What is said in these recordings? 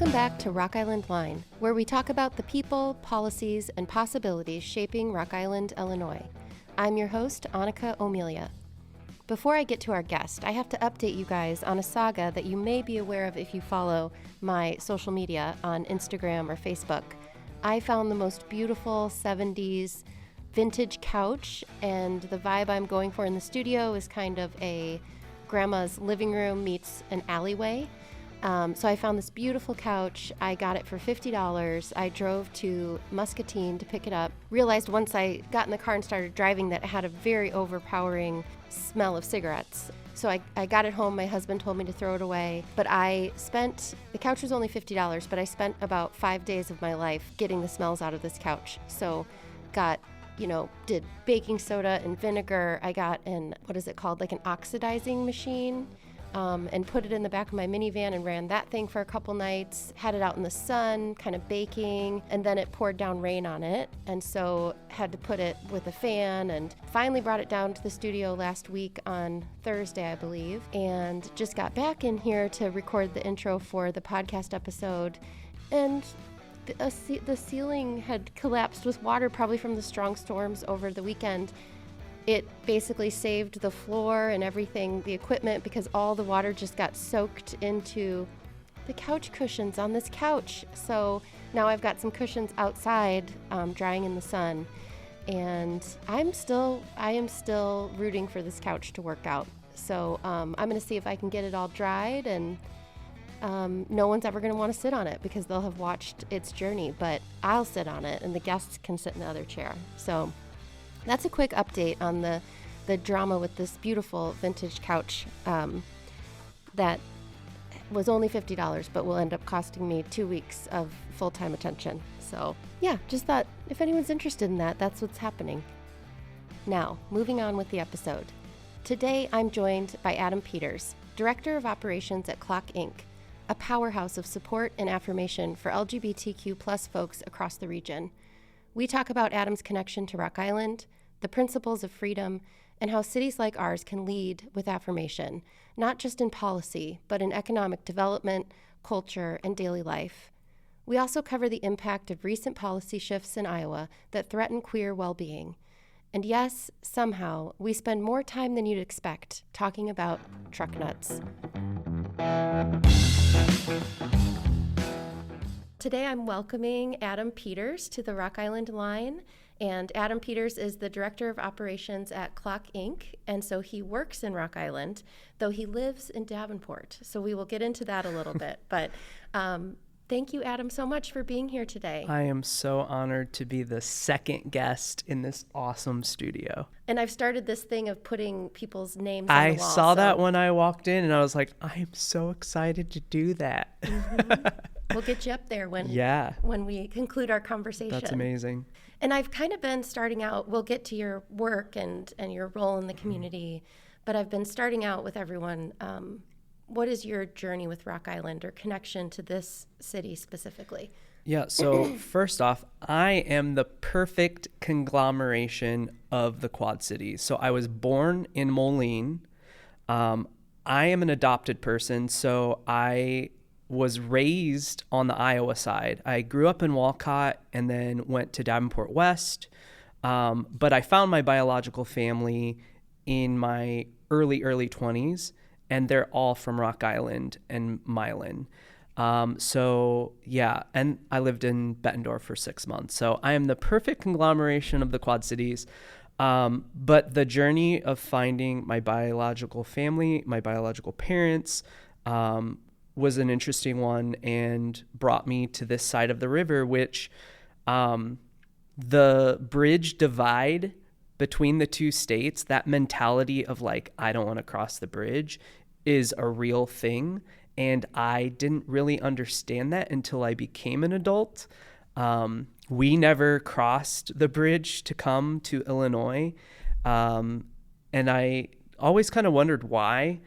Welcome back to Rock Island Line, where we talk about the people, policies, and possibilities shaping Rock Island, Illinois. I'm your host, Annika O'Melia. Before I get to our guest, I have to update you guys on a saga that you may be aware of if you follow my social media on Instagram or Facebook. I found the most beautiful 70s vintage couch, and the vibe I'm going for in the studio is kind of a grandma's living room meets an alleyway. So I found this beautiful couch. I got it for $50. I drove to Muscatine to pick it up. Realized once I got in the car and started driving that it had a very overpowering smell of cigarettes. So I got it home. My husband told me to throw it away. But the couch was only $50, but I spent about 5 days of my life getting the smells out of this couch. So did baking soda and vinegar. I got an oxidizing machine. And put it in the back of my minivan and ran that thing for a couple nights, had it out in the sun, kind of baking, and then it poured down rain on it, and so had to put it with a fan, and finally brought it down to the studio last week on Thursday, I believe, and just got back in here to record the intro for the podcast episode, and the ceiling had collapsed with water, probably from the strong storms over the weekend. It basically saved the floor and everything, the equipment, because all the water just got soaked into the couch cushions on this couch. So now I've got some cushions outside drying in the sun, and I am still rooting for this couch to work out. So I'm going to see if I can get it all dried, and no one's ever going to want to sit on it because they'll have watched its journey, but I'll sit on it and the guests can sit in the other chair. So that's a quick update on the drama with this beautiful vintage couch that was only $50, but will end up costing me 2 weeks of full-time attention. So yeah, just thought if anyone's interested in that, that's what's happening. Now, moving on with the episode. Today, I'm joined by Adam Peters, Director of Operations at Clock Inc., a powerhouse of support and affirmation for LGBTQ plus folks across the region. We talk about Adam's connection to Rock Island, the principles of freedom, and how cities like ours can lead with affirmation, not just in policy, but in economic development, culture, and daily life. We also cover the impact of recent policy shifts in Iowa that threaten queer well-being. And yes, somehow, we spend more time than you'd expect talking about truck nuts. Today I'm welcoming Adam Peters to the Rock Island Line, and Adam Peters is the Director of Operations at Clock Inc., and so he works in Rock Island, though he lives in Davenport, so we will get into that a little bit, but thank you, Adam, so much for being here today. I am so honored to be the second guest in this awesome studio. And I've started this thing of putting people's names on the wall. I saw that when I walked in, and I was like, I am so excited to do that. Mm-hmm. We'll get you up there when we conclude our conversation. That's amazing. And I've kind of been starting out, we'll get to your work and your role in the community, but I've been starting out with everyone. What is your journey with Rock Island or connection to this city specifically? Yeah, so first off, I am the perfect conglomeration of the Quad Cities. So I was born in Moline. I am an adopted person, so I was raised on the Iowa side. I grew up in Walcott and then went to Davenport West, but I found my biological family in my early 20s, and they're all from Rock Island and Milan. So yeah, and I lived in Bettendorf for 6 months. So I am the perfect conglomeration of the Quad Cities. But the journey of finding my biological family, my biological parents, was an interesting one and brought me to this side of the river, which the bridge divide between the two states, that mentality of like, I don't want to cross the bridge, is a real thing. And I didn't really understand that until I became an adult. We never crossed the bridge to come to Illinois. And I always kind of wondered why.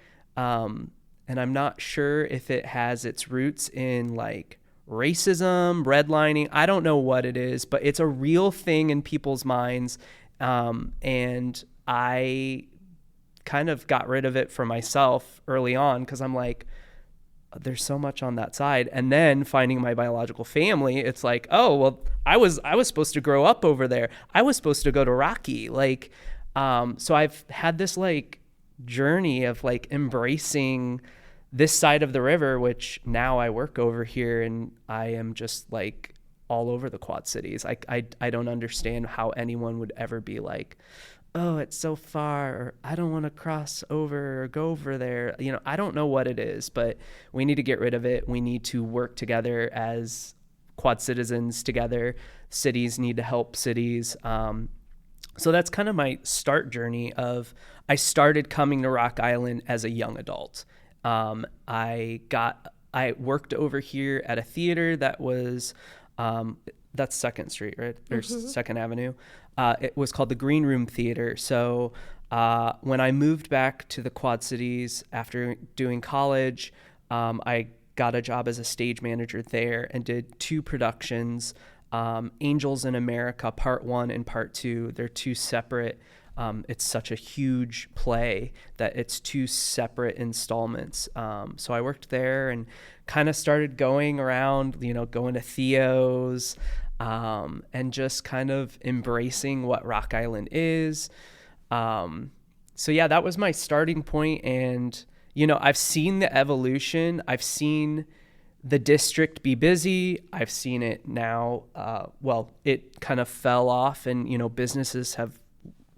And I'm not sure if it has its roots in like racism, redlining. I don't know what it is, but it's a real thing in people's minds. And I kind of got rid of it for myself early on because I'm like, there's so much on that side. And then finding my biological family, it's like, oh, well, I was supposed to grow up over there. I was supposed to go to Rocky. Like, so I've had this like journey of like embracing this side of the river, which now I work over here and I am just like all over the Quad Cities. I don't understand how anyone would ever be like, oh, it's so far, or I don't want to cross over or go over there. You know, I don't know what it is, but we need to get rid of it. We need to work together as Quad citizens together. Cities need to help cities. So that's kind of my start journey of, I started coming to Rock Island as a young adult. I worked over here at a theater that was, that's 2nd Street, right? Or 2nd Avenue. It was called the Green Room Theater. So when I moved back to the Quad Cities after doing college, I got a job as a stage manager there and did 2 productions, Angels in America, Part 1 and Part 2. They're 2 separate. It's such a huge play that it's 2 separate installments. So I worked there and kind of started going around, you know, going to Theo's, and just kind of embracing what Rock Island is. So yeah, that was my starting point. And, you know, I've seen the evolution. I've seen the district be busy. I've seen it now. Well, it kind of fell off and, you know, businesses have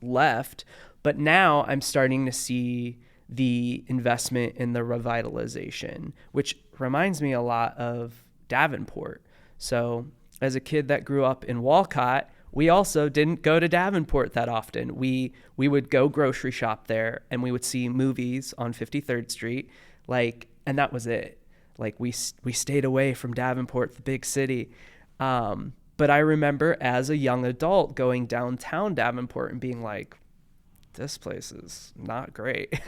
left, but now I'm starting to see the investment in the revitalization, which reminds me a lot of Davenport. So as a kid that grew up in Walcott, we also didn't go to Davenport that often. We would go grocery shop there and we would see movies on 53rd Street, like, and that was it. Like we stayed away from Davenport, the big city. But I remember as a young adult going downtown Davenport and being like, this place is not great.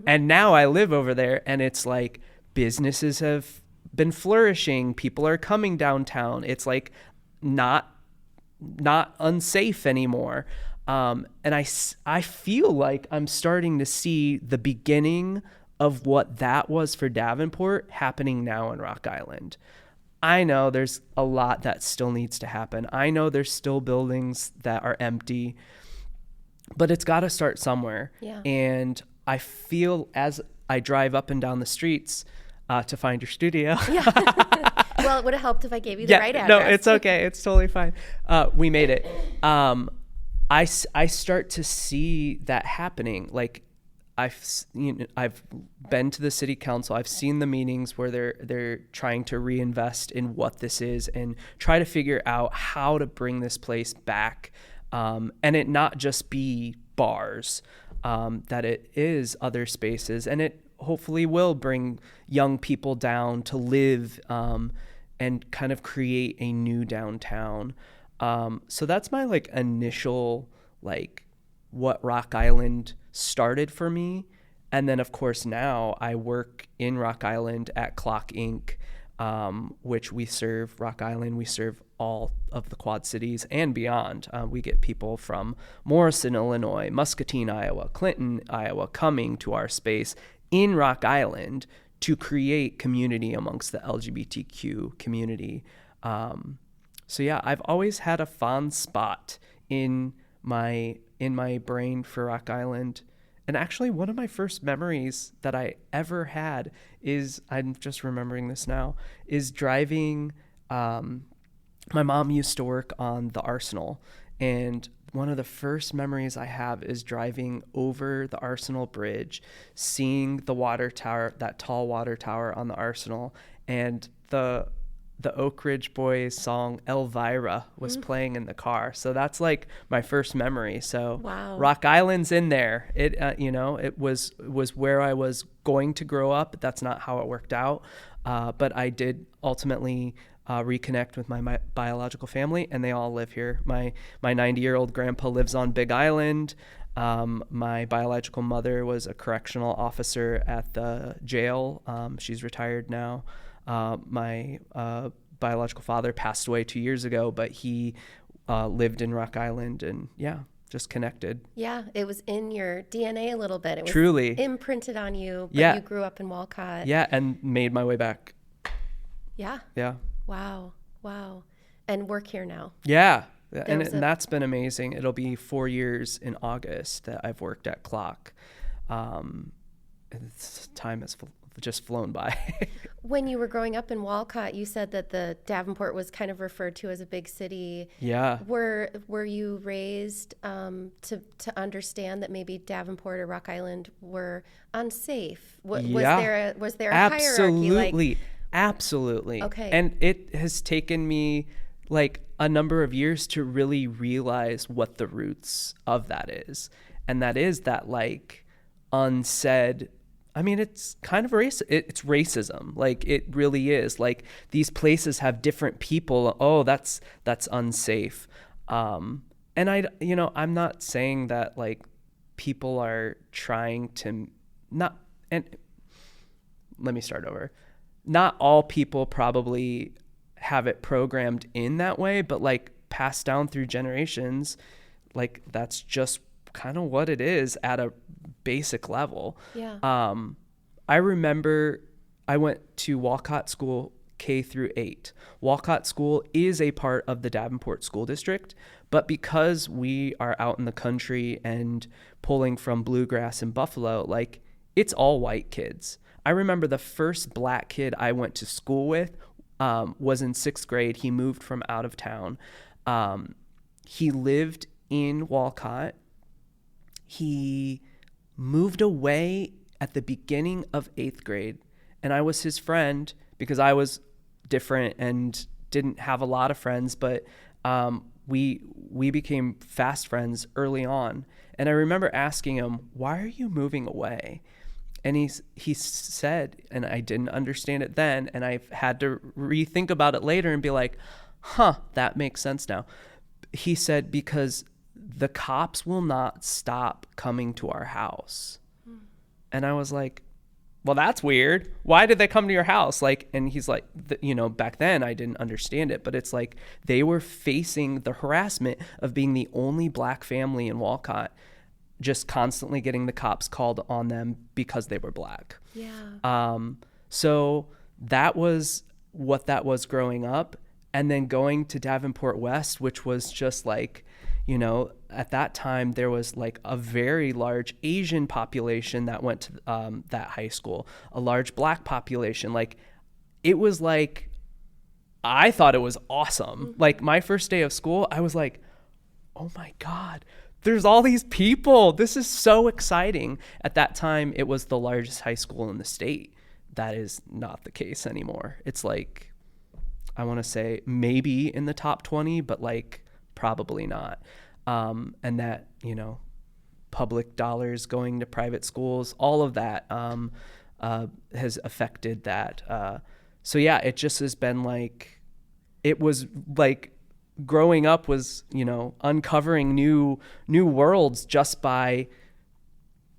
And now I live over there and it's like businesses have been flourishing. People are coming downtown. It's like not unsafe anymore. And I feel like I'm starting to see the beginning of what that was for Davenport happening now in Rock Island. I know there's a lot that still needs to happen. I know there's still buildings that are empty, but it's got to start somewhere. Yeah. And I feel as I drive up and down the streets to find your studio. Yeah. Well, it would have helped if I gave you the right address. No, it's okay. It's totally fine. We made it. I start to see that happening. Like I've been to the city council. I've seen the meetings where they're trying to reinvest in what this is and try to figure out how to bring this place back, and it not just be bars, that it is other spaces, and it hopefully will bring young people down to live and kind of create a new downtown. So that's my like initial like what Rock Island started for me. And then of course now I work in Rock Island at Clock Inc., which we serve Rock Island. We serve all of the Quad Cities and beyond. We get people from Morrison, Illinois, Muscatine, Iowa, Clinton, Iowa, coming to our space in Rock Island to create community amongst the LGBTQ community. So yeah, I've always had a fond spot in my brain for Rock Island. And actually one of my first memories that I ever had is, I'm just remembering this now, is driving, my mom used to work on the Arsenal, and one of the first memories I have is driving over the Arsenal Bridge, seeing the water tower, that tall water tower on the Arsenal, and the Oak Ridge Boys song Elvira was playing in the car. So that's like my first memory. So wow. Rock Island's in there. It it was where I was going to grow up, but that's not how it worked out. But I did ultimately reconnect with my biological family, and they all live here. My 90-year-old grandpa lives on Big Island. My biological mother was a correctional officer at the jail. She's retired now. My biological father passed away 2 years ago, but he lived in Rock Island, and yeah, just connected. Yeah, it was in your DNA a little bit. It was Truly imprinted on you, but Yeah. you grew up in Walcott. Yeah, and made my way back. Yeah. Yeah. Wow. And work here now. Yeah. And that's been amazing. It'll be 4 years in August that I've worked at Clock. Time has just flown by. When you were growing up in Walcott, you said that the Davenport was kind of referred to as a big city. Yeah. Were you raised to understand that maybe Davenport or Rock Island were unsafe? Was there a hierarchy? Absolutely. Okay. And it has taken me like a number of years to really realize what the roots of that is. And that is that like unsaid, I mean, it's kind of it's racism. Like it really is. Like these places have different people. Oh, that's unsafe. And I'm not saying that like people are trying to not, and let me start over. Not all people probably have it programmed in that way, but like passed down through generations, like that's just kind of what it is at a basic level. Yeah. I remember I went to Walcott School K through 8. Walcott School is a part of the Davenport School District, but because we are out in the country and pulling from Bluegrass and Buffalo, like it's all white kids. I remember the first black kid I went to school with was in 6th grade. He moved from out of town. He lived in Walcott. He moved away at the beginning of 8th grade, and I was his friend because I was different and didn't have a lot of friends, but we became fast friends early on. And I remember asking him, "Why are you moving away?" And he said, and I didn't understand it then, and I've had to rethink about it later and be like, that makes sense now. He said, because the cops will not stop coming to our house. And I was like, well, that's weird. Why did they come to your house? Like, and he's like, back then I didn't understand it, but it's like they were facing the harassment of being the only black family in Walcott, just constantly getting the cops called on them because they were black. Yeah. So that was what that was growing up. And then going to Davenport West, which was just like, at that time there was like a very large Asian population that went to that high school, a large black population. Like it was like, I thought it was awesome. Mm-hmm. Like my first day of school, I was like, oh my God, there's all these people. This is so exciting. At that time, it was the largest high school in the state. That is not the case anymore. It's like, I want to say maybe in the top 20, but like probably not. And that, public dollars going to private schools, all of that has affected that. So yeah, it just has been like, it was like, growing up was, uncovering new worlds just by,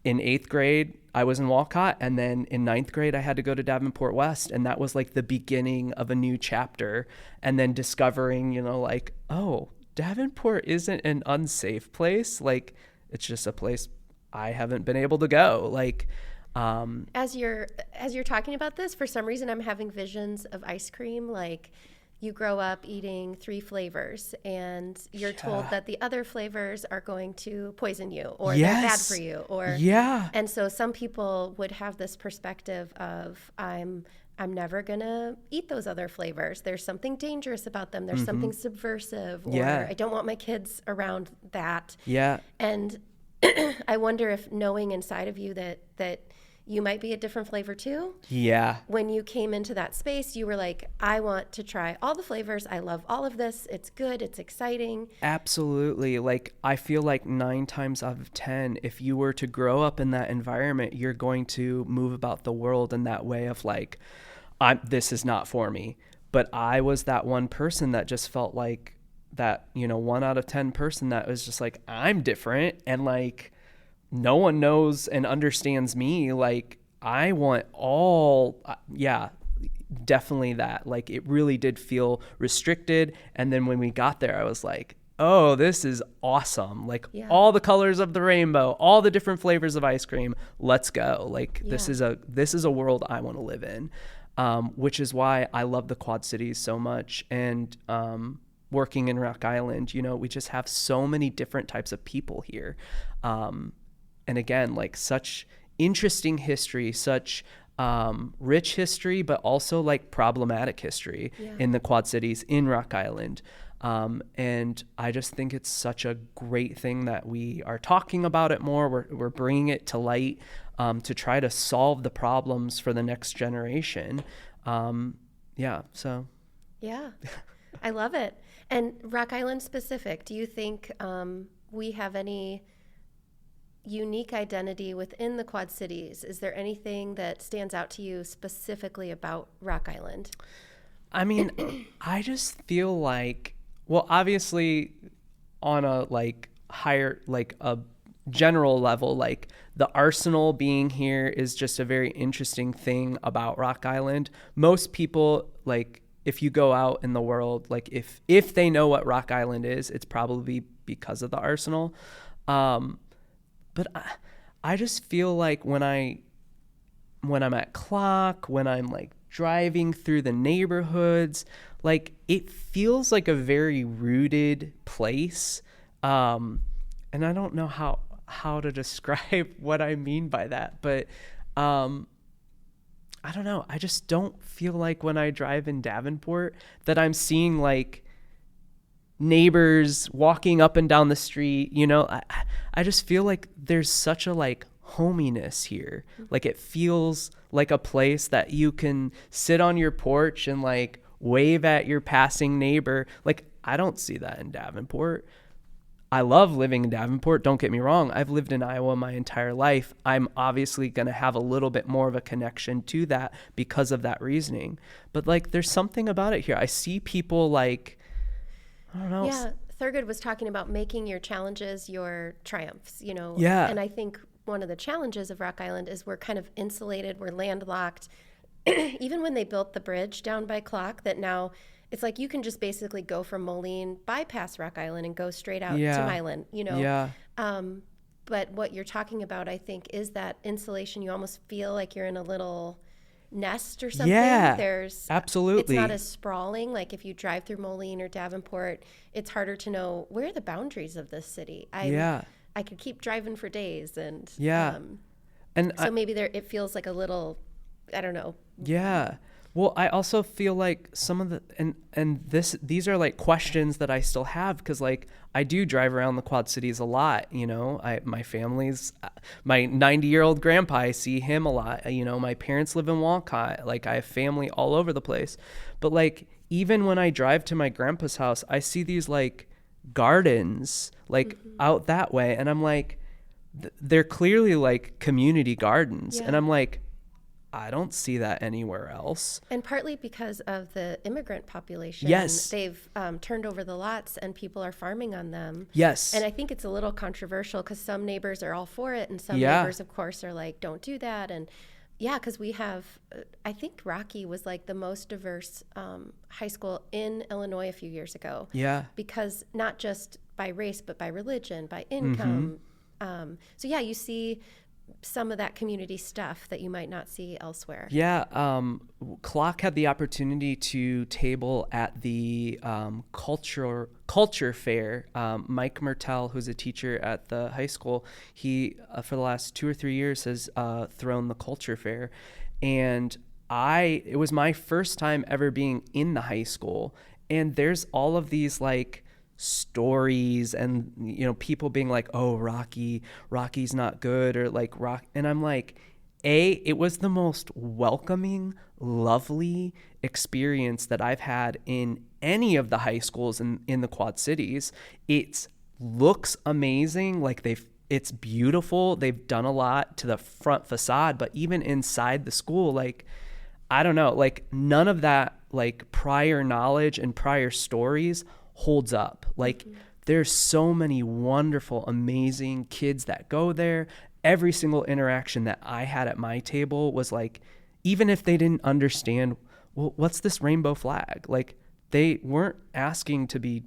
in 8th grade, I was in Walcott, and then in 9th grade, I had to go to Davenport West, and that was like the beginning of a new chapter. And then discovering, like, oh, Davenport isn't an unsafe place. Like, it's just a place I haven't been able to go. Like, as you're talking about this, for some reason, I'm having visions of ice cream, like, you grow up eating 3 flavors and you're told that the other flavors are going to poison you or they're bad for you. And so some people would have this perspective of I'm never going to eat those other flavors. There's something dangerous about them. There's something subversive, or I don't want my kids around that. Yeah. And I wonder if knowing inside of you that you might be a different flavor too. Yeah. When you came into that space, you were like, I want to try all the flavors. I love all of this. It's good. It's exciting. Absolutely. Like, I feel like 9 times out of 10, if you were to grow up in that environment, you're going to move about the world in that way of like, this is not for me. But I was that one person that just felt like that, 1 out of 10 person that was just like, I'm different. And like, no one knows and understands me. Like, I want definitely that. Like, it really did feel restricted. And then when we got there, I was like, oh, this is awesome. Like Yeah. all the colors of the rainbow, all the different flavors of ice cream. Let's go. Like Yeah. this is a world I want to live in. Which is why I love the Quad Cities so much. And working in Rock Island, we just have so many different types of people here. And again, like such interesting history, such rich history, but also like problematic history in the Quad Cities, in Rock Island. And I just think it's such a great thing that we are talking about it more. We're bringing it to light to try to solve the problems for the next generation. Yeah. I love it. And Rock Island specific, do you think we have any unique identity within the Quad Cities? Is there anything that stands out to you specifically about Rock Island? I mean, I just feel like, well, obviously on a like higher, like a general level, like the arsenal being here is just a very interesting thing about Rock Island. Most people, like if you go out in the world, like if they know what Rock Island is, it's probably because of the arsenal. But I just feel like when I'm at Clock, when I'm like driving through the neighborhoods, like it feels like a very rooted place. And I don't know how to describe what I mean by that, but I don't know. I just don't feel like when I drive in Davenport that I'm seeing like neighbors walking up and down the street. I just feel like there's such a like hominess here. Like it feels like a place that you can sit on your porch and like wave at your passing neighbor. Like I don't see that in Davenport. I love living in Davenport. Don't get me wrong. I've lived in Iowa my entire life. I'm obviously going to have a little bit more of a connection to that because of that reasoning. But like, there's something about it here. I see people like, I don't know. Yeah. Thurgood was talking about making your challenges your triumphs, Yeah. And I think one of the challenges of Rock Island is we're kind of insulated. We're landlocked. Even when they built the bridge down by Clock, that now it's like you can just basically go from Moline, bypass Rock Island, and go straight out to Milan, Yeah. But what you're talking about, I think, is that insulation. You almost feel like you're in a little nest or something. Yeah, absolutely. It's not as sprawling. Like if you drive through Moline or Davenport, it's harder to know where are the boundaries of this city. I could keep driving for days, and and so maybe it feels like a little, I don't know. Yeah. Well, I also feel like some of the these are like questions that I still have because like I do drive around the Quad Cities a lot. My family's my 90-year-old grandpa. I see him a lot. My parents live in Walcott. Like I have family all over the place. But like even when I drive to my grandpa's house, I see these like gardens like out that way, and I'm like, they're clearly like community gardens, and I'm like, I don't see that anywhere else. And partly because of the immigrant population. Yes. They've turned over the lots and people are farming on them. Yes. And I think it's a little controversial because some neighbors are all for it and some neighbors, of course, are like, don't do that. And because we have, I think Rocky was like the most diverse high school in Illinois a few years ago. Yeah. Because not just by race, but by religion, by income. You see some of that community stuff that you might not see elsewhere. Yeah. Clock had the opportunity to table at the culture fair. Mike Mertel, who's a teacher at the high school, he for the last 2 or 3 years has thrown the culture fair. And it was my first time ever being in the high school. And there's all of these like stories and people being like, oh, Rocky's not good, or like and I'm like, it was the most welcoming, lovely experience that I've had in any of the high schools in the Quad Cities. It looks amazing, like it's beautiful. They've done a lot to the front facade, but even inside the school, like I don't know, like none of that like prior knowledge and prior stories holds up. Like there's so many wonderful, amazing kids that go there. Every single interaction that I had at my table was like, even if they didn't understand, well, what's this rainbow flag? Like they weren't asking to be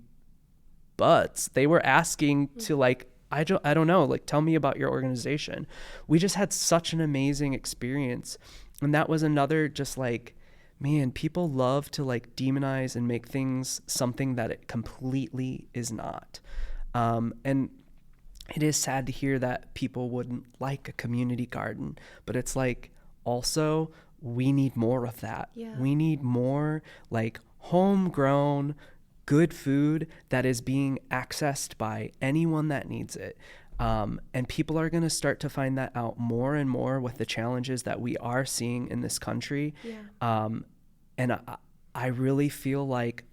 butts. They were asking to like, I don't know, like, tell me about your organization. We just had such an amazing experience. And that was another just like, man, people love to like demonize and make things something that it completely is not. And it is sad to hear that people wouldn't like a community garden, but it's like, also, we need more of that. Yeah. We need more like homegrown, good food that is being accessed by anyone that needs it. And people are going to start to find that out more and more with the challenges that we are seeing in this country. Yeah. And I really feel like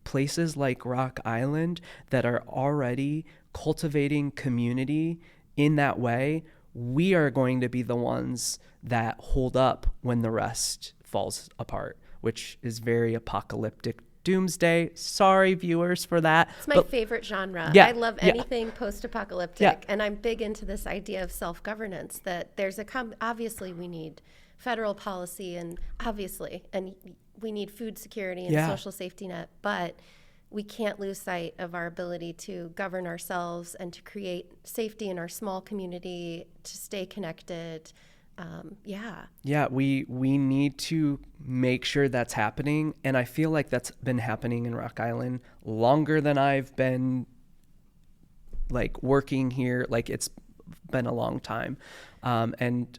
places like Rock Island that are already cultivating community in that way, we are going to be the ones that hold up when the rest falls apart, which is very apocalyptic doomsday. Sorry, viewers, for that. It's my favorite genre. Yeah, I love anything post-apocalyptic. Yeah. And I'm big into this idea of self-governance, that there's obviously we need federal policy and we need food security and social safety net, but we can't lose sight of our ability to govern ourselves and to create safety in our small community, to stay connected. We need to make sure that's happening. And I feel like that's been happening in Rock Island longer than I've been like working here. Like, it's been a long time. And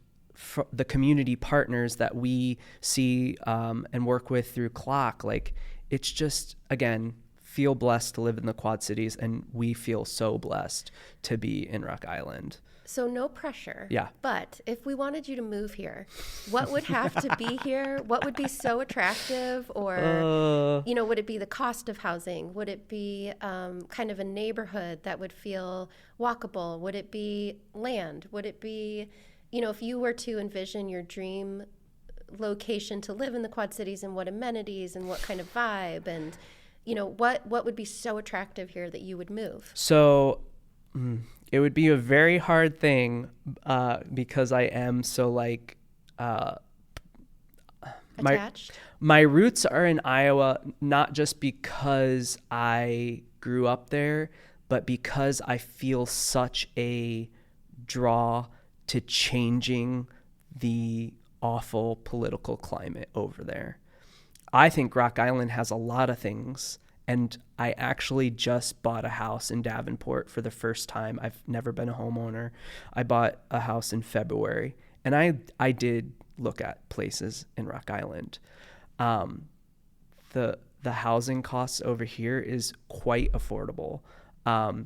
the community partners that we see and work with through CLOC, like, it's just, again, feel blessed to live in the Quad Cities, and we feel so blessed to be in Rock Island. So no pressure. Yeah. But if we wanted you to move here, what would have to be here? What would be so attractive? Or, would it be the cost of housing? Would it be kind of a neighborhood that would feel walkable? Would it be land? Would it be, if you were to envision your dream location to live in the Quad Cities, and what amenities and what kind of vibe, and what would be so attractive here that you would move? So it would be a very hard thing because I am so like attached. My roots are in Iowa, not just because I grew up there, but because I feel such a draw to changing the awful political climate over there. I think Rock Island has a lot of things, and I actually just bought a house in Davenport for the first time. I've never been a homeowner. I bought a house in February, and I did look at places in Rock Island. The housing costs over here is quite affordable. I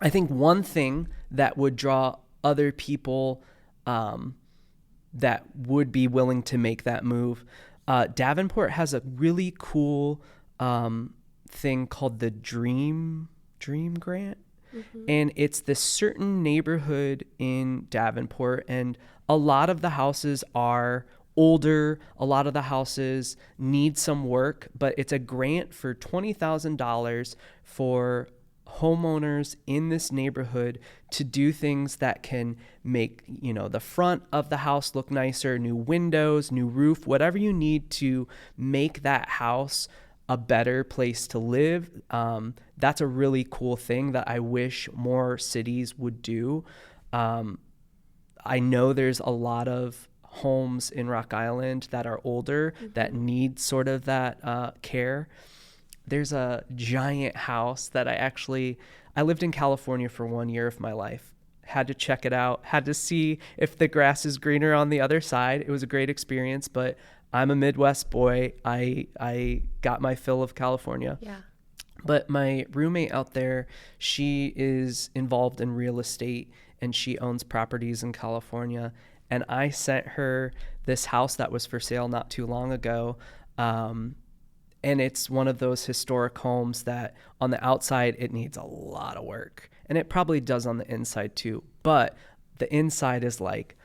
think one thing that would draw other people that would be willing to make that move, Davenport has a really cool thing called the Dream Grant. Mm-hmm. And it's this certain neighborhood in Davenport, and a lot of the houses are older. A lot of the houses need some work, but it's a grant for $20,000 for homeowners in this neighborhood to do things that can make, the front of the house look nicer, new windows, new roof, whatever you need to make that house a better place to live. That's a really cool thing that I wish more cities would do. I know there's a lot of homes in Rock Island that are older, mm-hmm. that need sort of that care. There's a giant house that I lived in California for 1 year of my life. Had to check it out, had to see if the grass is greener on the other side. It was a great experience, but I'm a Midwest boy. I got my fill of California. Yeah. But my roommate out there, she is involved in real estate, and she owns properties in California. And I sent her this house that was for sale not too long ago. And it's one of those historic homes that on the outside, it needs a lot of work. And it probably does on the inside too. But the inside is like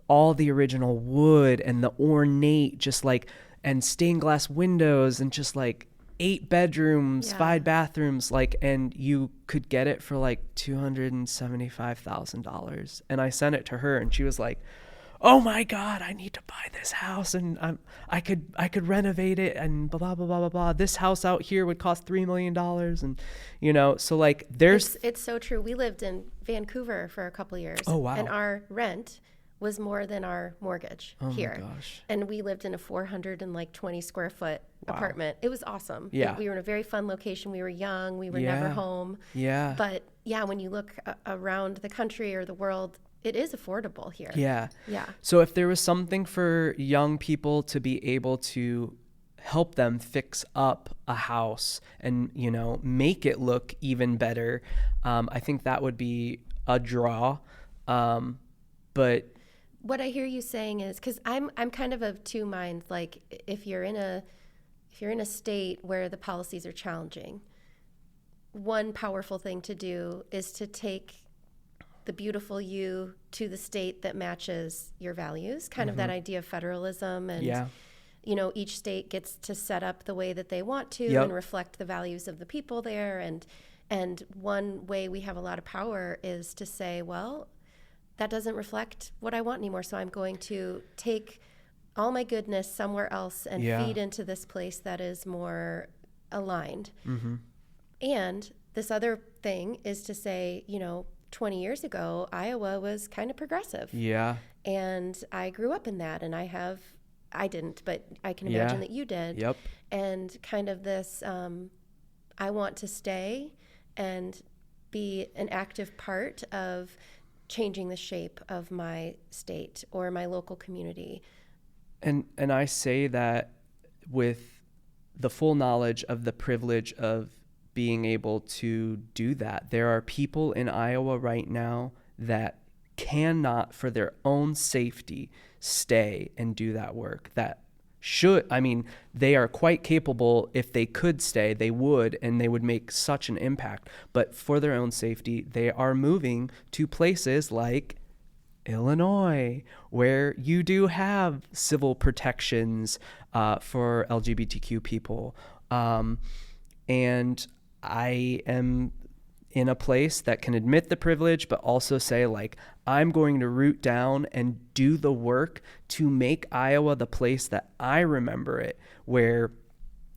all the original wood and the ornate, just like, and stained glass windows, and just like 8 bedrooms, 5 bathrooms, like, and you could get it for like $275,000. And I sent it to her, and she was like, oh my God, I need to buy this house, and I could renovate it, and blah, blah, blah, blah, blah, blah. This house out here would cost $3 million. And, so like it's so true. We lived in Vancouver for a couple years. Oh, wow. And our rent was more than our mortgage here. My gosh. And we lived in a 420 square foot apartment. It was awesome. Yeah. We were in a very fun location. We were young. We were never home. Yeah. But yeah, when you look around the country or the world, it is affordable here. Yeah. Yeah. So if there was something for young people to be able to help them fix up a house and, make it look even better, I think that would be a draw. But what I hear you saying is, because I'm kind of two minds. Like if you're in a state where the policies are challenging, one powerful thing to do is to take the beautiful you to the state that matches your values, kind of that idea of federalism, and each state gets to set up the way that they want to and reflect the values of the people there. And one way we have a lot of power is to say, well, that doesn't reflect what I want anymore, so I'm going to take all my goodness somewhere else and feed into this place that is more aligned. Mm-hmm. And this other thing is to say, 20 years ago, Iowa was kind of progressive. Yeah. And I grew up in that, and I didn't, but I can imagine that you did. Yep. And kind of this, I want to stay and be an active part of changing the shape of my state or my local community. And I say that with the full knowledge of the privilege of being able to do that. There are people in Iowa right now that cannot, for their own safety, stay and do that work. They are quite capable. If they could stay, they would, and they would make such an impact. But for their own safety, they are moving to places like Illinois, where you do have civil protections for LGBTQ people. And I am in a place that can admit the privilege, but also say, like, I'm going to root down and do the work to make Iowa the place that I remember it, where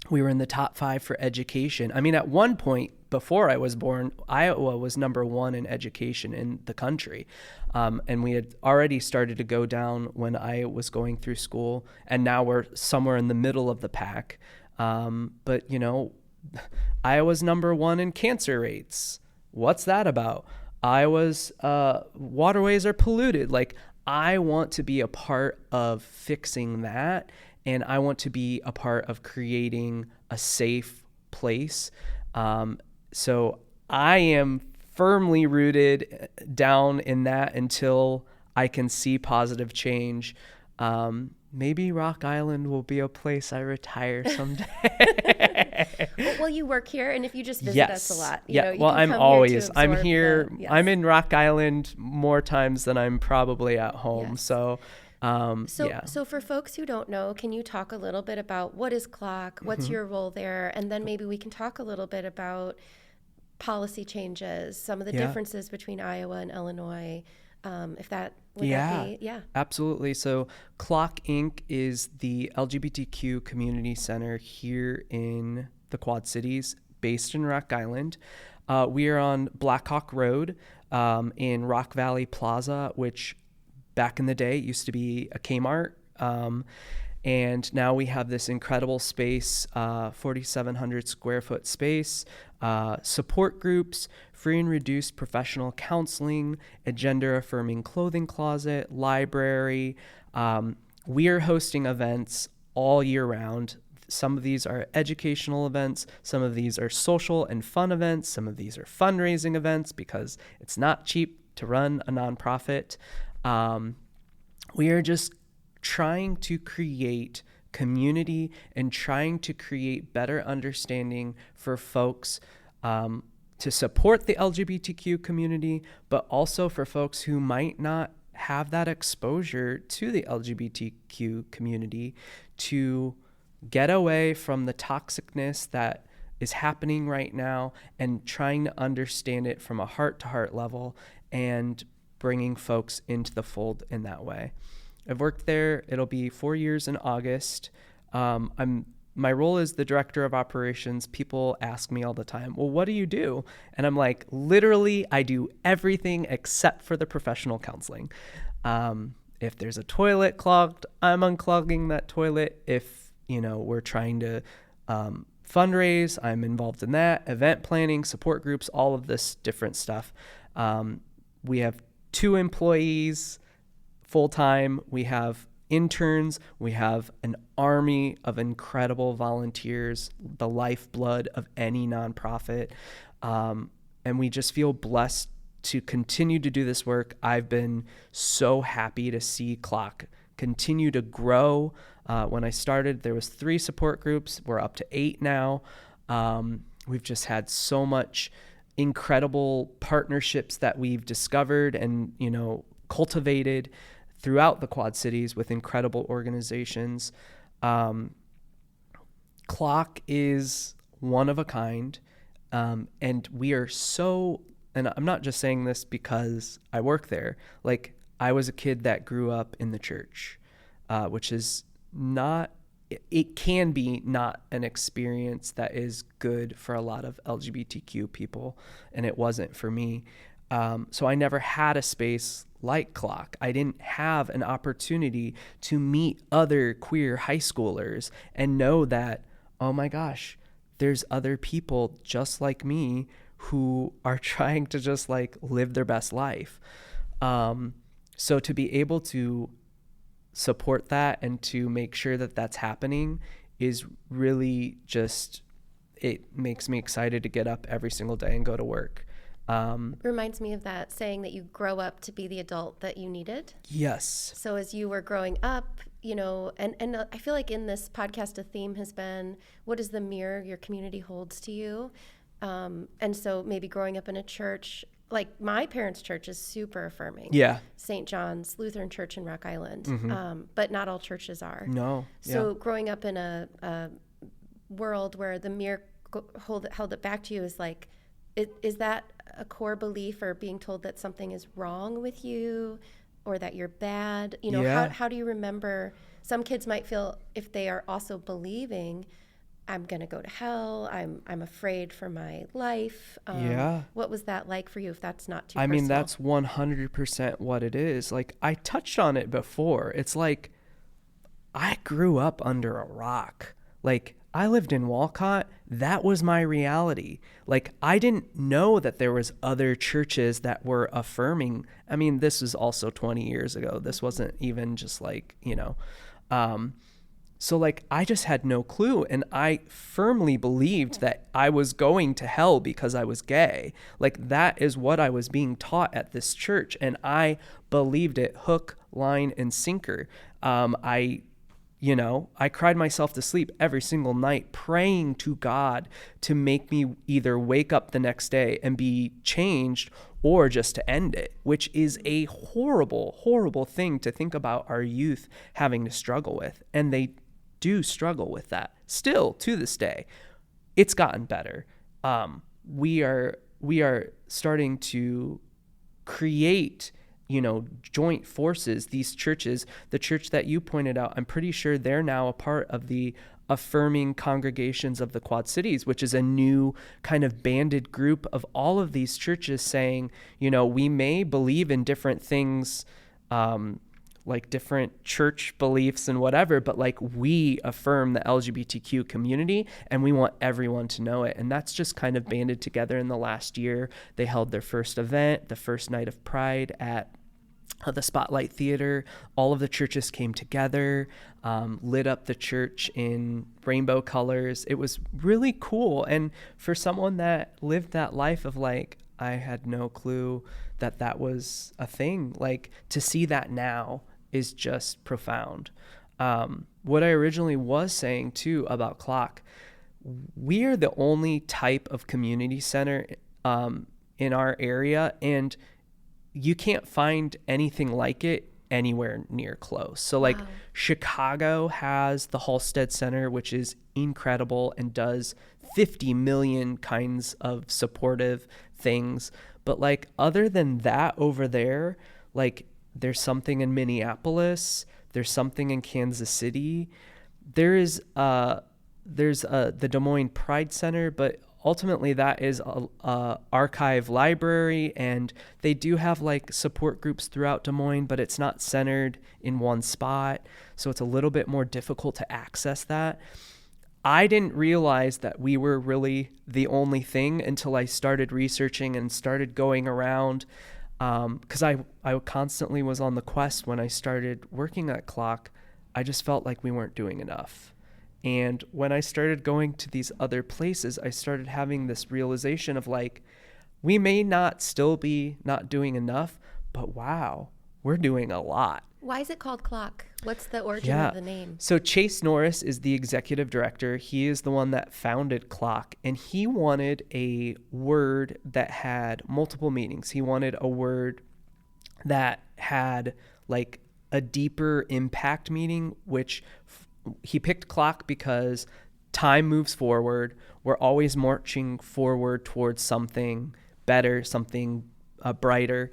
we were in the top 5 for education. I mean, at one point before I was born, Iowa was number 1 in education in the country. And we had already started to go down when I was going through school, and now we're somewhere in the middle of the pack. But, Iowa's number 1 in cancer rates. What's that about? Iowa's waterways are polluted. Like, I want to be a part of fixing that, and I want to be a part of creating a safe place. So I am firmly rooted down in that until I can see positive change. Maybe Rock Island will be a place I retire someday. Well, you work here, and if you just visit us a lot, I'm here. I'm in Rock Island more times than I'm probably at home. Yes. So for folks who don't know, can you talk a little bit about what is CLOC? What's your role there? And then maybe we can talk a little bit about policy changes, some of the differences between Iowa and Illinois. That be? Yeah, absolutely. So CLOC Inc. is the LGBTQ community center here in the Quad Cities, based in Rock Island. We are on Blackhawk Road in Rock Valley Plaza, which back in the day used to be a Kmart. And now we have this incredible space, 4,700 square foot space, support groups, free and reduced professional counseling, a gender affirming clothing closet, library. We are hosting events all year round. Some of these are educational events. Some of these are social and fun events. Some of these are fundraising events because it's not cheap to run a nonprofit. We are just trying to create community and trying to create better understanding for folks to support the LGBTQ community, but also for folks who might not have that exposure to the LGBTQ community to get away from the toxicness that is happening right now and trying to understand it from a heart-to-heart level and bringing folks into the fold in that way. I've worked there. It'll be 4 years in August. My role is the director of operations. People ask me all the time, well, what do you do? And I'm like, literally, I do everything except for the professional counseling. If there's a toilet clogged, I'm unclogging that toilet. If, we're trying to fundraise, I'm involved in that. Event planning, support groups, all of this different stuff. We have 2 employees full-time. We have interns. We have an army of incredible volunteers, the lifeblood of any nonprofit. And we just feel blessed to continue to do this work. I've been so happy to see Clock continue to grow. When I started, there was 3 support groups. We're up to 8 now. We've just had so much incredible partnerships that we've discovered and, cultivated throughout the Quad Cities with incredible organizations. Clock is one of a kind. And we are so, and I'm not just saying this because I work there. Like, I was a kid that grew up in the church, which is not, it can be not an experience that is good for a lot of LGBTQ people. And it wasn't for me. So I never had a space like Clock. I didn't have an opportunity to meet other queer high schoolers and know that, oh my gosh, there's other people just like me who are trying to just like live their best life. So to be able to support that and to make sure that that's happening is really just, it makes me excited to get up every single day and go to work. Reminds me of that saying that you grow up to be the adult that you needed. Yes. So as you were growing up, and I feel like in this podcast, a theme has been, what is the mirror your community holds to you? And so maybe growing up in a church, like my parents' church is super affirming. Yeah. St. John's Lutheran Church in Rock Island. Mm-hmm. But not all churches are. No. So growing up in a world where the mirror held it back to you is like, is that a core belief, or being told that something is wrong with you or that you're bad? How do you remember? Some kids might feel, if they are also believing, I'm going to go to hell, I'm afraid for my life. What was that like for you, if that's not too personal? I mean, that's 100% what it is. Like, I touched on it before. It's like, I grew up under a rock. Like, I lived in Walcott. That was my reality. Like, I didn't know that there was other churches that were affirming. I mean, this was also 20 years ago. This wasn't even just like, so like, I just had no clue. And I firmly believed that I was going to hell because I was gay. Like, that is what I was being taught at this church. And I believed it hook, line, and sinker. I cried myself to sleep every single night praying to God to make me either wake up the next day and be changed or just to end it, which is a horrible, horrible thing to think about our youth having to struggle with. And they do struggle with that still to this day. It's gotten better. We are starting to create joint forces, these churches. The church that you pointed out, I'm pretty sure they're now a part of the Affirming Congregations of the Quad Cities, which is a new kind of banded group of all of these churches saying, we may believe in different things, like different church beliefs and whatever, but like, we affirm the LGBTQ community and we want everyone to know it. And that's just kind of banded together in the last year. They held their first event, the first night of Pride at the Spotlight Theater. All of the churches came together, lit up the church in rainbow colors. It was really cool. And for someone that lived that life of like, I had no clue that that was a thing, like, to see that now is just profound. What I originally was saying too about Clock, we are the only type of community center in our area, and you can't find anything like it anywhere near close. So like, wow. Chicago has the Halstead Center, which is incredible and does 50 million kinds of supportive things. But like, other than that over there, like, there's something in Minneapolis, There's something in Kansas City. There's the Des Moines Pride Center, but ultimately that is a archive library, and they do have like support groups throughout Des Moines, but it's not centered in one spot, so it's a little bit more difficult to access that. I didn't realize that we were really the only thing until I started researching and started going around, because I constantly was on the quest when I started working at CLOC. I just felt like we weren't doing enough. And when I started going to these other places, I started having this realization of like, we may not still be not doing enough, but wow, we're doing a lot. Why is it called CLOC? What's the origin of the name? So Chase Norris is the executive director. He is the one that founded CLOC, and he wanted a word that had multiple meanings. He wanted a word that had like a deeper impact meaning, which he picked CLOC because time moves forward. We're always marching forward towards something better, something brighter.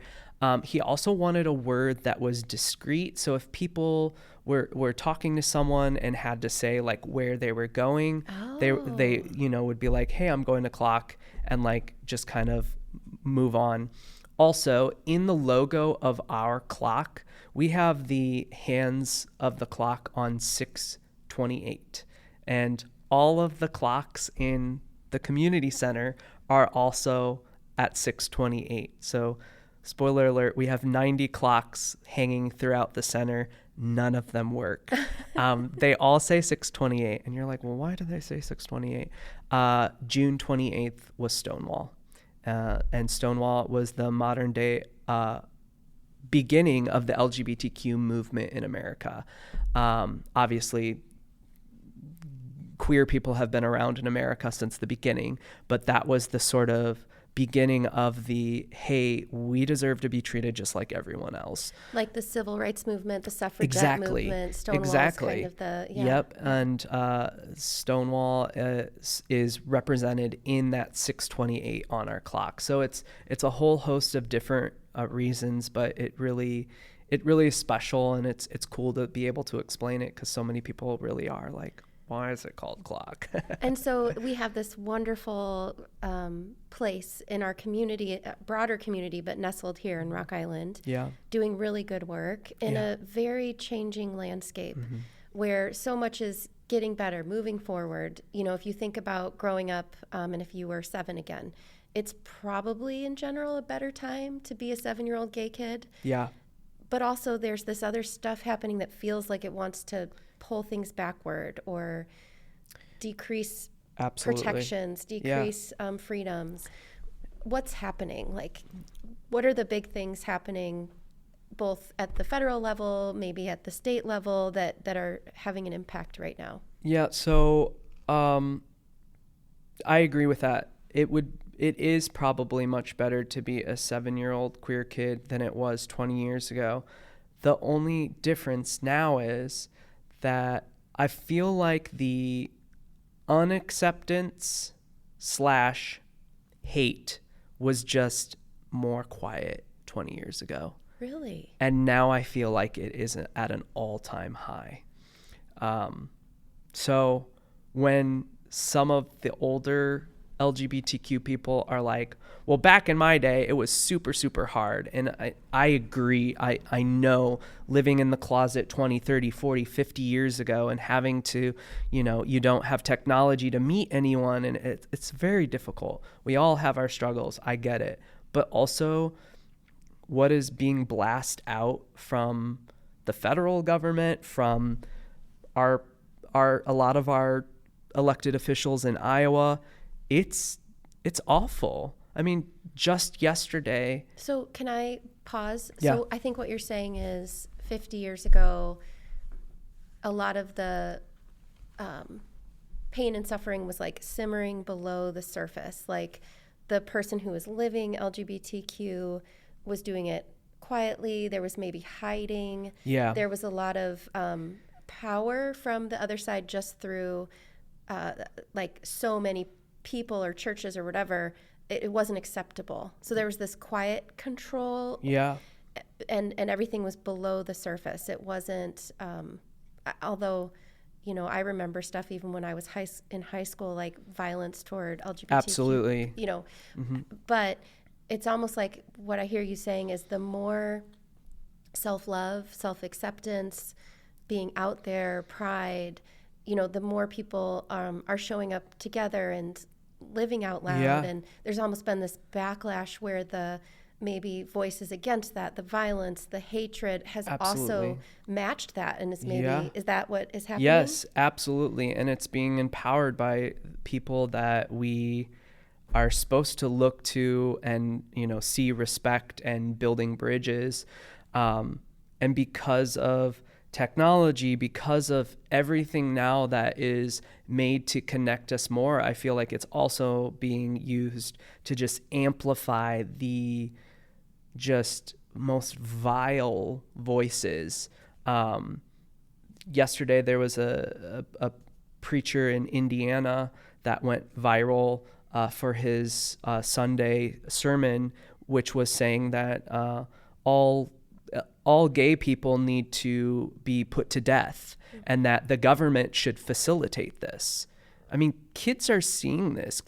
He also wanted a word that was discreet. So if people were talking to someone and had to say like where they were going, they would be like, hey, I'm going to CLOC, and like just kind of move on. Also, in the logo of our clock, we have the hands of the clock on 6/28, and all of the clocks in the community center are also at 6/28. So spoiler alert, we have 90 clocks hanging throughout the center. None of them work. They all say 6/28, and you're like, well, why do they say 6/28? June 28th was Stonewall, and Stonewall was the modern day beginning of the LGBTQ movement in America. Obviously, queer people have been around in America since the beginning, but that was the sort of beginning of the, hey, we deserve to be treated just like everyone else. Like the civil rights movement, the suffragette movement, Stonewall is kind of the, Yep, and Stonewall is represented in that 6/28 on our clock. So it's a whole host of different reasons, but it really is special, and it's cool to be able to explain it, because so many people really are like, why is it called CLOC? And so we have this wonderful place in our community, broader community, but nestled here in Rock Island, doing really good work in a very changing landscape, where so much is getting better, moving forward. You know, if you think about growing up, and if you were 7 again, it's probably in general a better time to be a 7-year-old gay kid. Yeah. But also there's this other stuff happening that feels like it wants to pull things backward or decrease protections, decrease freedoms. What's happening? Like, what are the big things happening both at the federal level, maybe at the state level, that are having an impact right now? Yeah, so I agree with that. It is probably much better to be a 7-year-old queer kid than it was 20 years ago. The only difference now is that I feel like the unacceptance / hate was just more quiet 20 years ago. Really? And now I feel like it is at an all-time high. So when some of the older LGBTQ people are like, well, back in my day, it was super, super hard. And I agree. I know, living in the closet 20, 30, 40, 50 years ago and having to, you don't have technology to meet anyone. And it's very difficult. We all have our struggles. I get it. But also, what is being blasted out from the federal government, from a lot of our elected officials in Iowa, it's awful. I mean, just yesterday. So can I pause? Yeah. So I think what you're saying is 50 years ago, a lot of the pain and suffering was like simmering below the surface. Like the person who was living LGBTQ was doing it quietly. There was maybe hiding. Yeah. There was a lot of power from the other side just through like so many people or churches or whatever. It wasn't acceptable. So there was this quiet control. Yeah. and everything was below the surface. It wasn't, although, I remember stuff even when I was in high school, like violence toward LGBTQ. Absolutely. But it's almost like what I hear you saying is the more self-love, self-acceptance, being out there, pride, the more people are showing up together and living out loud. Yeah. And there's almost been this backlash where the maybe voices against that, the violence, the hatred has also matched that. And is that what is happening? Yes, absolutely. And it's being empowered by people that we are supposed to look to and, see respect and building bridges. And because of technology, because of everything now that is made to connect us more, I feel like it's also being used to just amplify the just most vile voices. Yesterday there was a preacher in Indiana that went viral for his Sunday sermon, which was saying that all gay people need to be put to death and that the government should facilitate this. I mean, kids are seeing this.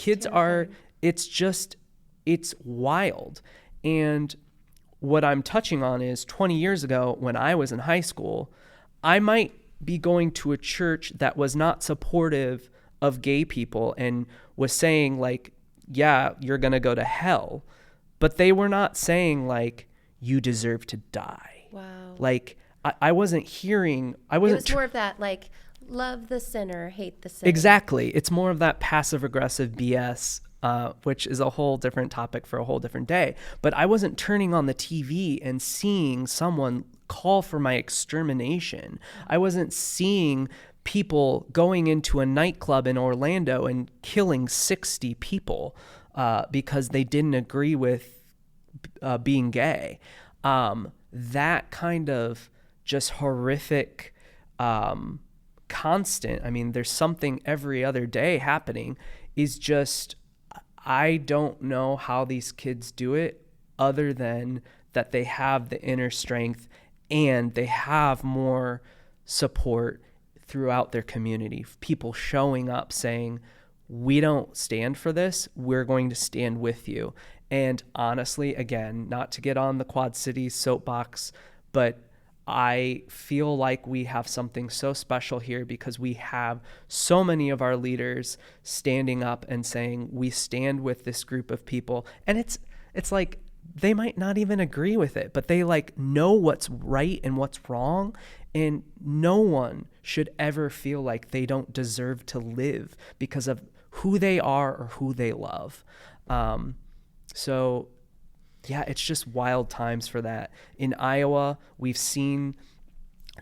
It's wild. And what I'm touching on is 20 years ago when I was in high school, I might be going to a church that was not supportive of gay people and was saying like, yeah, you're going to go to hell. But they were not saying like, you deserve to die. Wow. Like I wasn't hearing, it was more of that, like, love the sinner, hate the sinner. Exactly. It's more of that passive aggressive BS, which is a whole different topic for a whole different day. But I wasn't turning on the TV and seeing someone call for my extermination. I wasn't seeing people going into a nightclub in Orlando and killing 60 people because they didn't agree with being gay. That kind of just horrific constant, I mean, there's something every other day happening, is just, I don't know how these kids do it other than that they have the inner strength and they have more support throughout their community. People showing up saying, we don't stand for this, we're going to stand with you. And honestly, again, not to get on the Quad Cities soapbox, but I feel like we have something so special here because we have so many of our leaders standing up and saying, we stand with this group of people. And it's like, they might not even agree with it, but they like know what's right and what's wrong. And no one should ever feel like they don't deserve to live because of who they are or who they love. So yeah, it's just wild times for that. In Iowa, we've seen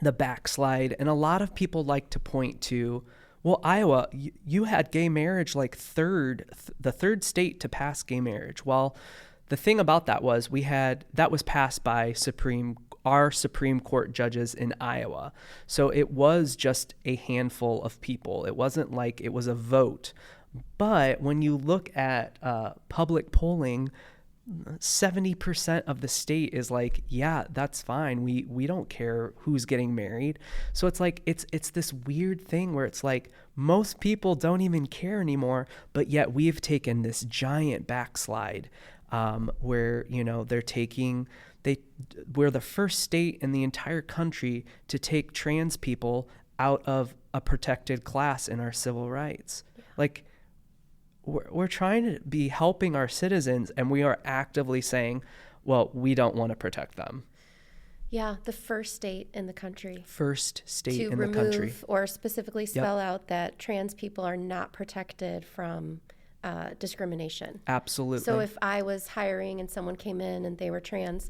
the backslide, and a lot of people like to point to, well, Iowa, you had gay marriage like the third state to pass gay marriage. Well, the thing about that was that was passed by our Supreme Court judges in Iowa. So it was just a handful of people. It wasn't like it was a vote. But when you look at public polling, 70% of the state is like, yeah, that's fine. We don't care who's getting married. So it's like, it's this weird thing where it's like most people don't even care anymore, but yet we've taken this giant backslide where, we're the first state in the entire country to take trans people out of a protected class in our civil rights. Like, we're trying to be helping our citizens, and we are actively saying, well, we don't want to protect them. Yeah, the first state in the country. First state in the country. To remove or specifically spell out that trans people are not protected from discrimination. Absolutely. So if I was hiring and someone came in and they were trans,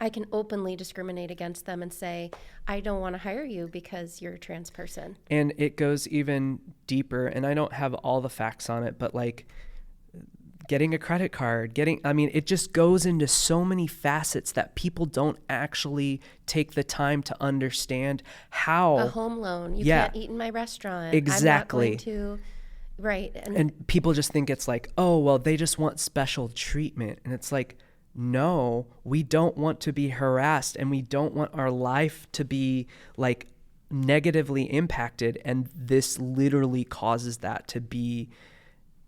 I can openly discriminate against them and say, I don't want to hire you because you're a trans person. And it goes even deeper, and I don't have all the facts on it, but like getting a credit card, it just goes into so many facets that people don't actually take the time to understand how. A home loan. You can't eat in my restaurant. Exactly. I'm not going to. Right. And people just think it's like, oh, well, they just want special treatment. And it's like, no, we don't want to be harassed, and we don't want our life to be like negatively impacted. And this literally causes that to be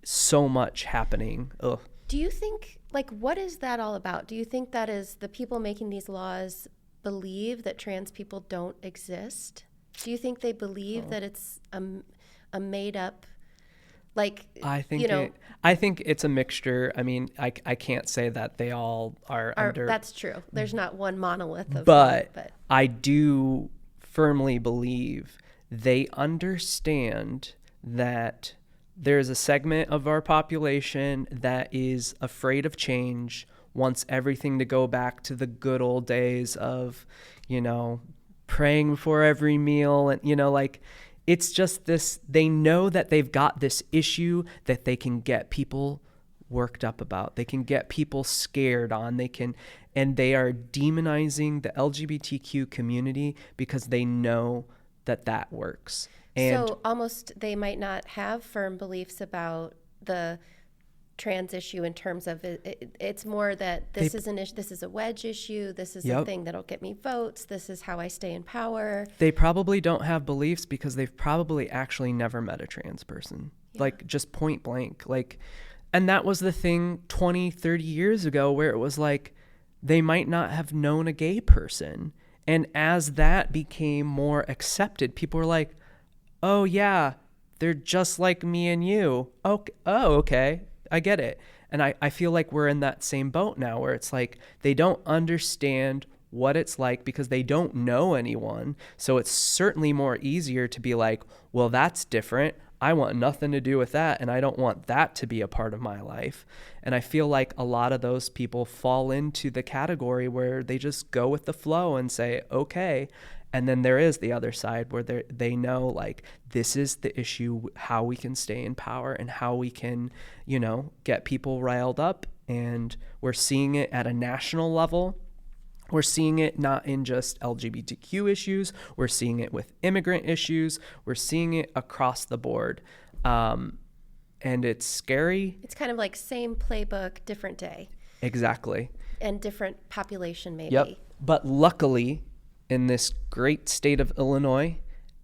so much happening. Ugh. Do you think, like, what is that all about? Do you think that is the people making these laws believe that trans people don't exist? Do you think they believe that it's a made up, like, I think it's a mixture. I mean, I can't say that they all are under. That's true. There's not one monolith of but them, but I do firmly believe they understand that there's a segment of our population that is afraid of change, wants everything to go back to the good old days of, praying before every meal. And, like, it's just this, they know that they've got this issue that they can get people worked up about. They can get people scared on. And they are demonizing the LGBTQ community because they know that works. And so almost they might not have firm beliefs about the trans issue in terms of it's more that this is an issue, this is a wedge issue, this is a thing that'll get me votes, this is how I stay in power. They probably don't have beliefs because they've probably actually never met a trans person, like just point blank. Like, and that was the thing 20, 30 years ago where it was like they might not have known a gay person. And as that became more accepted, people were like, oh yeah, they're just like me and you. Okay. Oh, okay. I get it. And I feel like we're in that same boat now where it's like they don't understand what it's like because they don't know anyone. So it's certainly more easier to be like, well, that's different. I want nothing to do with that. And I don't want that to be a part of my life. And I feel like a lot of those people fall into the category where they just go with the flow and say, okay. And then there is the other side where they know, like, this is the issue, how we can stay in power and how we can, get people riled up. And we're seeing it at a national level. We're seeing it not in just LGBTQ issues. We're seeing it with immigrant issues. We're seeing it across the board. And it's scary. It's kind of like same playbook, different day. Exactly. And different population maybe. Yep. But luckily, in this great state of Illinois,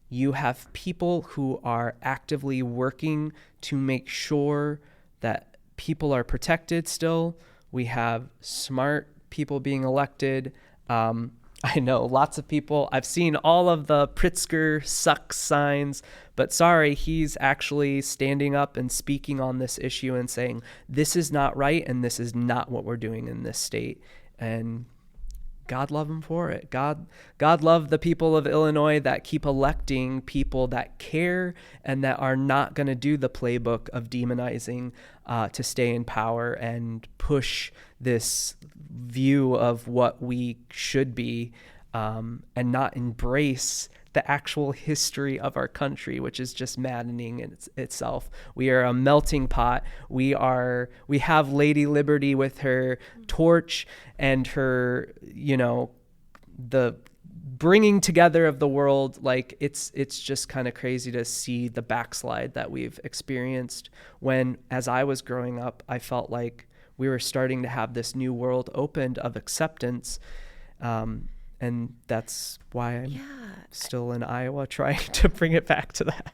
you have people who are actively working to make sure that people are protected still. We have smart people being elected. I know lots of people. I've seen all of the Pritzker sucks signs, but sorry, he's actually standing up and speaking on this issue and saying, this is not right and this is not what we're doing in this state. And God love him for it. God love the people of Illinois that keep electing people that care and that are not going to do the playbook of demonizing to stay in power and push this view of what we should be and not embrace the actual history of our country, which is just maddening in itself. We are a melting pot. We have Lady Liberty with her torch and her, the bringing together of the world. Like it's just kind of crazy to see the backslide that we've experienced when, as I was growing up, I felt like we were starting to have this new world opened of acceptance. And that's why I'm still in Iowa trying to bring it back to that.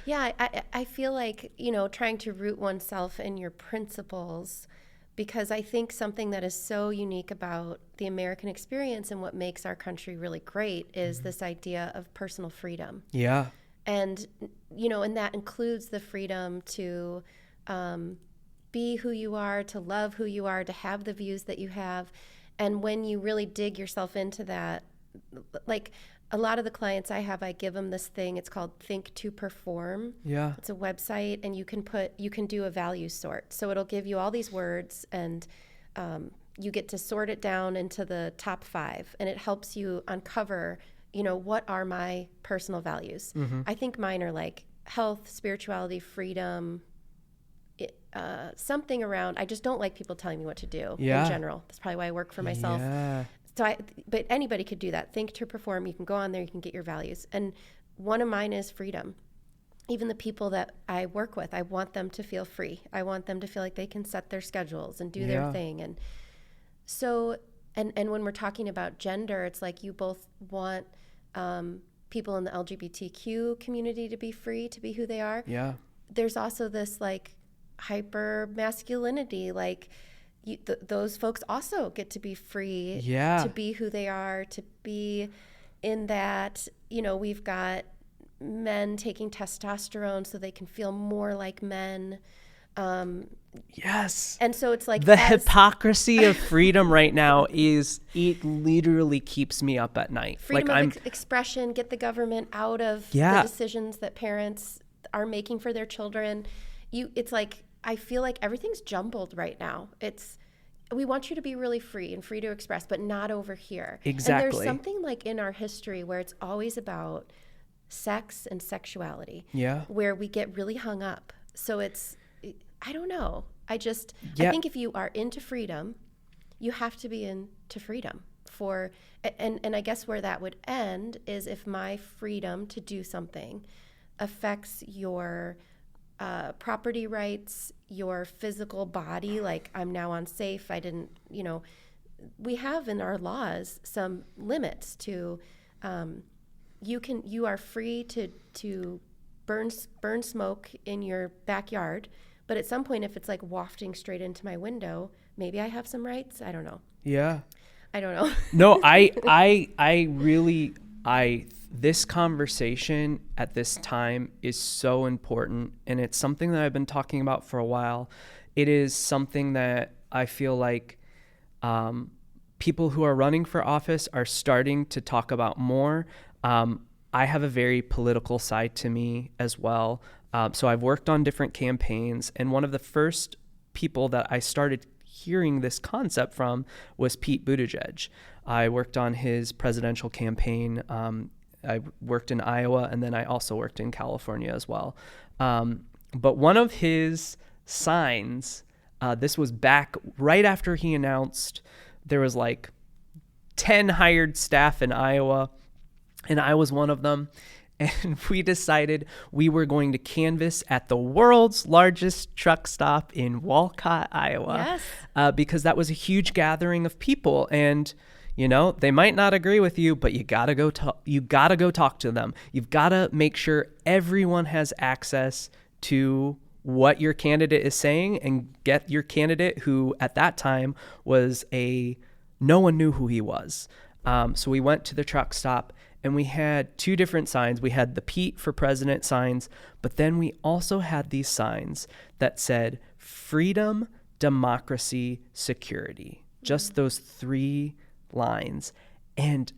Yeah, I feel like, trying to root oneself in your principles, because I think something that is so unique about the American experience and what makes our country really great is this idea of personal freedom. Yeah. And, and that includes the freedom to be who you are, to love who you are, to have the views that you have. And when you really dig yourself into that, like a lot of the clients I have, I give them this thing. It's called Think to Perform. Yeah. It's a website, and you can do a value sort. So it'll give you all these words, and you get to sort it down into the top 5, and it helps you uncover, what are my personal values. Mm-hmm. I think mine are like health, spirituality, freedom, something around. I just don't like people telling me what to do in general. That's probably why I work for myself. Yeah. But anybody could do that. Think to Perform. You can go on there. You can get your values. And one of mine is freedom. Even the people that I work with, I want them to feel free. I want them to feel like they can set their schedules and do their thing. And So, and when we're talking about gender, it's like you both want people in the LGBTQ community to be free to be who they are. Yeah. There's also this like hyper masculinity, like those folks also get to be free to be who they are, to be in that, we've got men taking testosterone so they can feel more like men. Yes. And so it's like the hypocrisy of freedom right now it literally keeps me up at night. Freedom of expression, get the government out of the decisions that parents are making for their children. It's like, I feel like everything's jumbled right now. We want you to be really free and free to express, but not over here. Exactly. And there's something like in our history where it's always about sex and sexuality. Yeah. Where we get really hung up. So I don't know. I think if you are into freedom, you have to be into freedom and I guess where that would end is if my freedom to do something affects your property rights, your physical body, like I'm now unsafe. I didn't, we have in our laws some limits to, you are free to burn smoke in your backyard. But at some point, if it's like wafting straight into my window, maybe I have some rights. I don't know. Yeah. I don't know. No, I really, this conversation at this time is so important, and it's something that I've been talking about for a while. It is something that I feel like people who are running for office are starting to talk about more. I have a very political side to me as well. So I've worked on different campaigns, and one of the first people that I started hearing this concept from was Pete Buttigieg. I worked on his presidential campaign. I worked in Iowa, and then I also worked in California as well. But one of his signs, this was back right after he announced there was like 10 hired staff in Iowa, and I was one of them. And we decided we were going to canvass at the world's largest truck stop in Walcott, Iowa, because that was a huge gathering of people. And, they might not agree with you, but you gotta go talk to them. You've got to make sure everyone has access to what your candidate is saying, and get your candidate, who at that time was no one knew who he was. So we went to the truck stop, and we had two different signs. We had the Pete for President signs, but then we also had these signs that said freedom, democracy, security. Just those 3 lines. And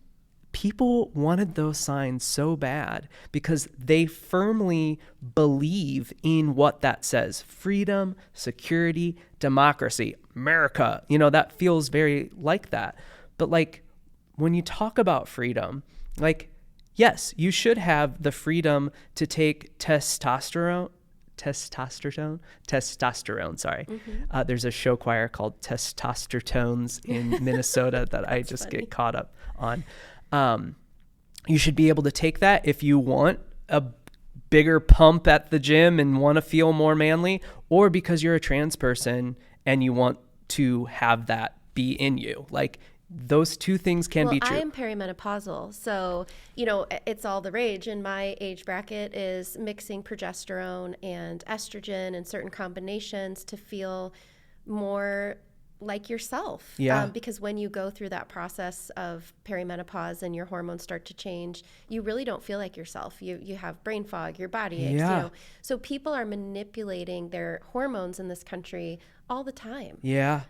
people wanted those signs so bad because they firmly believe in what that says. Freedom, security, democracy, America. That feels very like that. But like when you talk about freedom, like, yes, you should have the freedom to take testosterone, sorry. Mm-hmm. There's a show choir called Testosterone in Minnesota that I just get caught up on. You should be able to take that if you want a bigger pump at the gym and want to feel more manly, or because you're a trans person and you want to have that be in you. Like, those two things can be true. I am perimenopausal, so it's all the rage in my age bracket is mixing progesterone and estrogen and certain combinations to feel more like yourself. Yeah. Because when you go through that process of perimenopause and your hormones start to change, you really don't feel like yourself. You have brain fog, your body aches. Yeah. So people are manipulating their hormones in this country all the time. Yeah.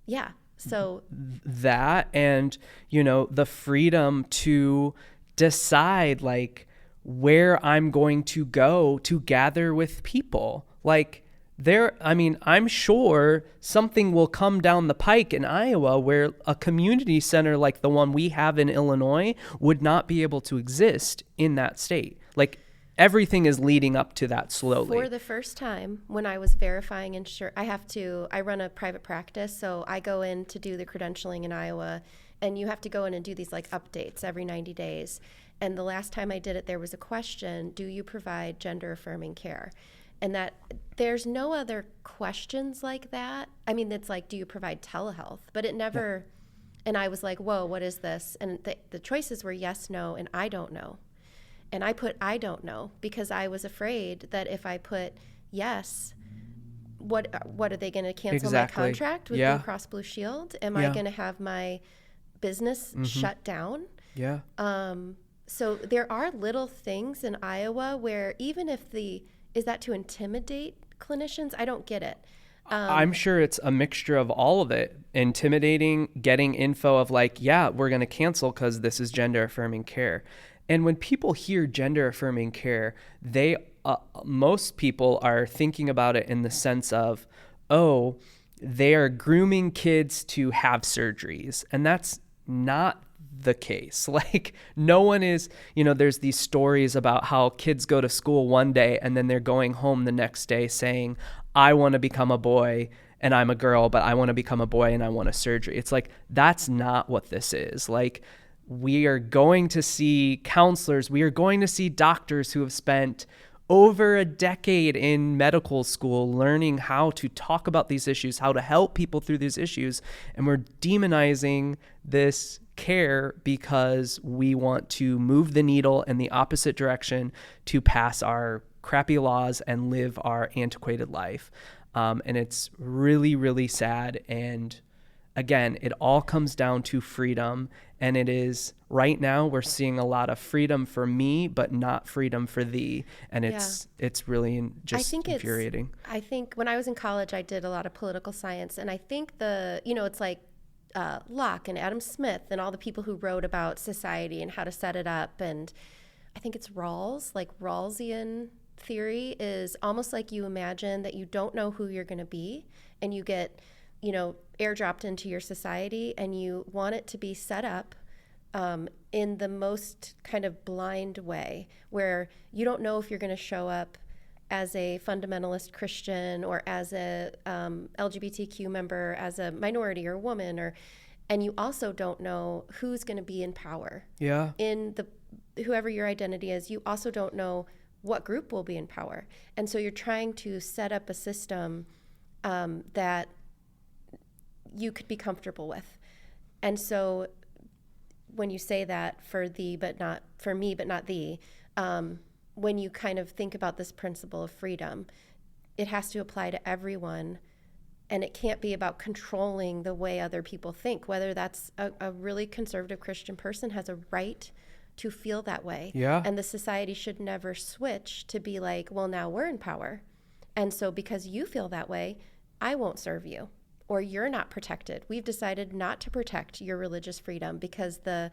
Yeah. So that, and the freedom to decide like where I'm going to go to gather with people. Like I'm sure something will come down the pike in Iowa where a community center like the one we have in Illinois would not be able to exist in that state. Like, everything is leading up to that slowly. For the first time, when I was verifying I run a private practice, so I go in to do the credentialing in Iowa, and you have to go in and do these like updates every 90 days. And the last time I did it, there was a question, do you provide gender affirming care? and that there's no other questions like that. I mean, it's like, do you provide telehealth? But it never, and I was like, whoa, what is this? And the choices were yes, no, and I don't know. And I put I don't know because I was afraid that if I put yes, what are they going to cancel my contract with Blue Cross Blue Shield? Am I going to have my business shut down? Yeah. So there are little things in Iowa where even if is that to intimidate clinicians? I don't get it. I'm sure it's a mixture of all of it. Intimidating, getting info of like, yeah, we're going to cancel because this is gender affirming care. And when people hear gender affirming care, most people are thinking about it in the sense of, oh, they are grooming kids to have surgeries. And that's not the case. Like, no one is, there's these stories about how kids go to school one day and then they're going home the next day saying, I want to become a boy and I'm a girl, but I want to become a boy and I want a surgery. It's like, that's not what this is. Like, we are going to see counselors, we are going to see doctors who have spent over a decade in medical school learning how to talk about these issues, how to help people through these issues. And we're demonizing this care because we want to move the needle in the opposite direction to pass our crappy laws and live our antiquated life. And it's really, really sad. And again, it all comes down to freedom. And it is right now we're seeing a lot of freedom for me, but not freedom for thee. And it's really just infuriating. I think when I was in college, I did a lot of political science. And I think it's like Locke and Adam Smith and all the people who wrote about society and how to set it up. And I think it's Rawls, like Rawlsian theory is almost like you imagine that you don't know who you're going to be and you get airdropped into your society and you want it to be set up in the most kind of blind way where you don't know if you're going to show up as a fundamentalist Christian or as a LGBTQ member, as a minority or woman, and you also don't know who's going to be in power. Yeah. Whoever your identity is, you also don't know what group will be in power. And so you're trying to set up a system that you could be comfortable with. And so when you say that for thee, but not for me, but not thee, when you kind of think about this principle of freedom, it has to apply to everyone. And it can't be about controlling the way other people think, whether that's a really conservative Christian person has a right to feel that way. Yeah. And the society should never switch to be like, well, now we're in power. And so because you feel that way, I won't serve you. Or you're not protected. We've decided not to protect your religious freedom because the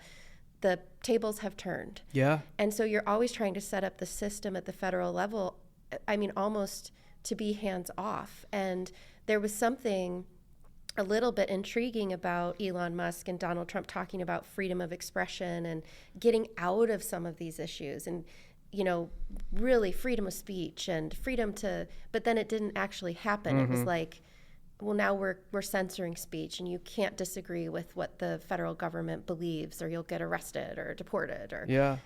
tables have turned. Yeah. And so you're always trying to set up the system at the federal level, I mean, almost to be hands off. And there was something a little bit intriguing about Elon Musk and Donald Trump talking about freedom of expression and getting out of some of these issues and, really freedom of speech and freedom to, but then it didn't actually happen. Mm-hmm. It was like, well, now we're censoring speech and you can't disagree with what the federal government believes or you'll get arrested or deported or,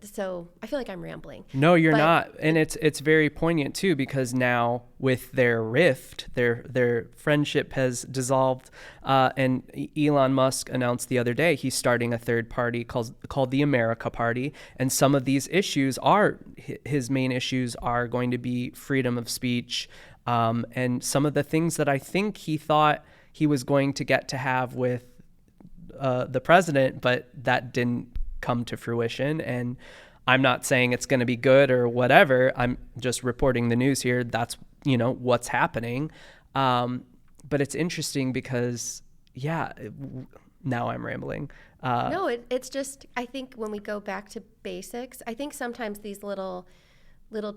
so I feel like I'm rambling. No, you're not. And it's very poignant too, because now with their rift, their friendship has dissolved. And Elon Musk announced the other day, he's starting a third party called the America Party. And some of these issues his main issues are going to be freedom of speech, and some of the things that I think he thought he was going to get to have with the president, but that didn't come to fruition. And I'm not saying it's going to be good or whatever. I'm just reporting the news here. That's, what's happening. But it's interesting because, now I'm rambling. No, it's just, I think when we go back to basics, I think sometimes these little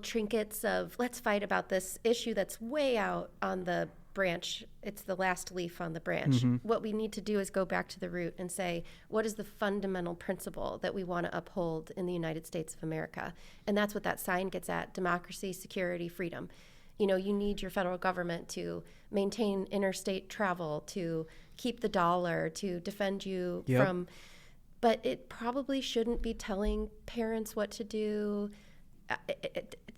trinkets of let's fight about this issue that's way out on the branch. It's the last leaf on the branch. Mm-hmm. What we need to do is go back to the root and say, what is the fundamental principle that we want to uphold in the United States of America? And that's what that sign gets at: democracy, security, freedom. You need your federal government to maintain interstate travel, to keep the dollar, to defend you from, but it probably shouldn't be telling parents what to do.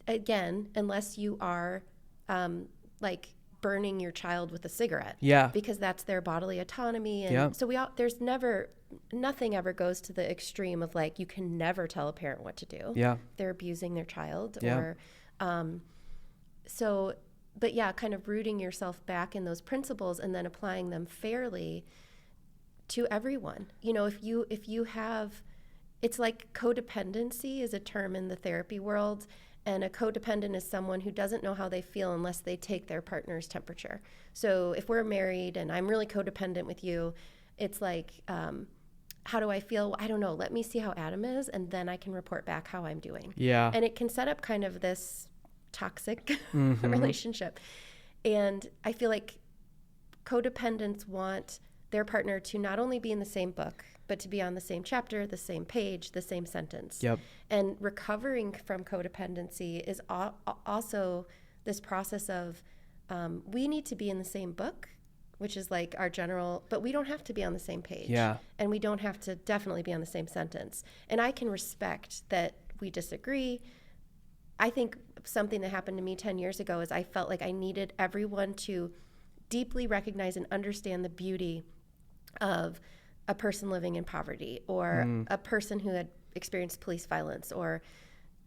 again, unless you are like burning your child with a cigarette. Yeah. Because that's their bodily autonomy. And Yep. so nothing ever goes to the extreme of like, you can never tell a parent what to do. Yeah. They're abusing their child. Yeah. Or, but yeah, kind of rooting yourself back in those principles and then applying them fairly to everyone. You know, if you have, it's like codependency is a term in the therapy world, and a codependent is someone who doesn't know how they feel unless they take their partner's temperature. So if we're married and I'm really codependent with you, it's like, how do I feel? I don't know. Let me see how Adam is, and then I can report back how I'm doing. Yeah. And it can set up kind of this toxic relationship. And I feel like codependents want their partner to not only be in the same book, but to be on the same chapter, the same page, the same sentence. Yep. And recovering from codependency is also this process of we need to be in the same book, which is like our general, but we don't have to be on the same page. Yeah. And we don't have to definitely be on the same sentence. And I can respect that we disagree. I think something that happened to me 10 years ago is I felt like I needed everyone to deeply recognize and understand the beauty of a person living in poverty or a person who had experienced police violence,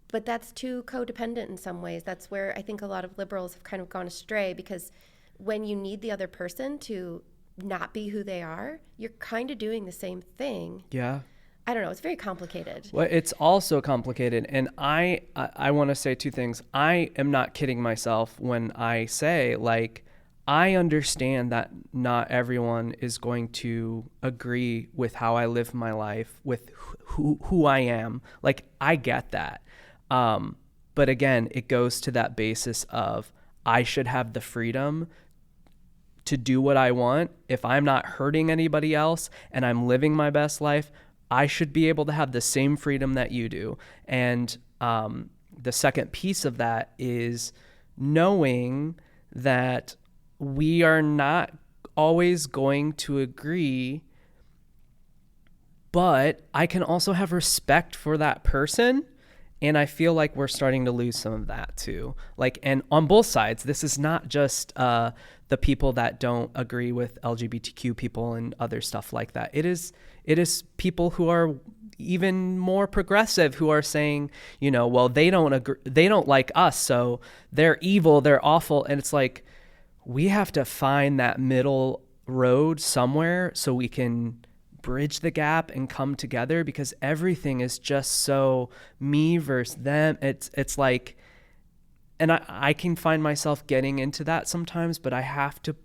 but that's too codependent in some ways. That's where I think a lot of liberals have kind of gone astray, because when you need the other person to not be who they are, you're kind of doing the same thing. Yeah. I don't know. It's very complicated. Well, it's also complicated. And I want to say two things. I am not kidding myself when I say, like, I understand that not everyone is going to agree with how I live my life, with who I am. Like, I get that. But again, it goes to that basis of I should have the freedom to do what I want. If I'm not hurting anybody else and I'm living my best life, I should be able to have the same freedom that you do. And the second piece of that is knowing that we are not always going to agree, but I can also have respect for that person. And I feel like we're starting to lose some of that too. Like, and on both sides, this is not just the people that don't agree with LGBTQ people and other stuff like that. It is people who are even more progressive, who are saying, you know, well, they don't agree, they don't like us, so they're evil, they're awful. And it's like, we have to find that middle road somewhere so we can bridge the gap and come together, because everything is just so me versus them. It's like, and I can find myself getting into that sometimes, but I have to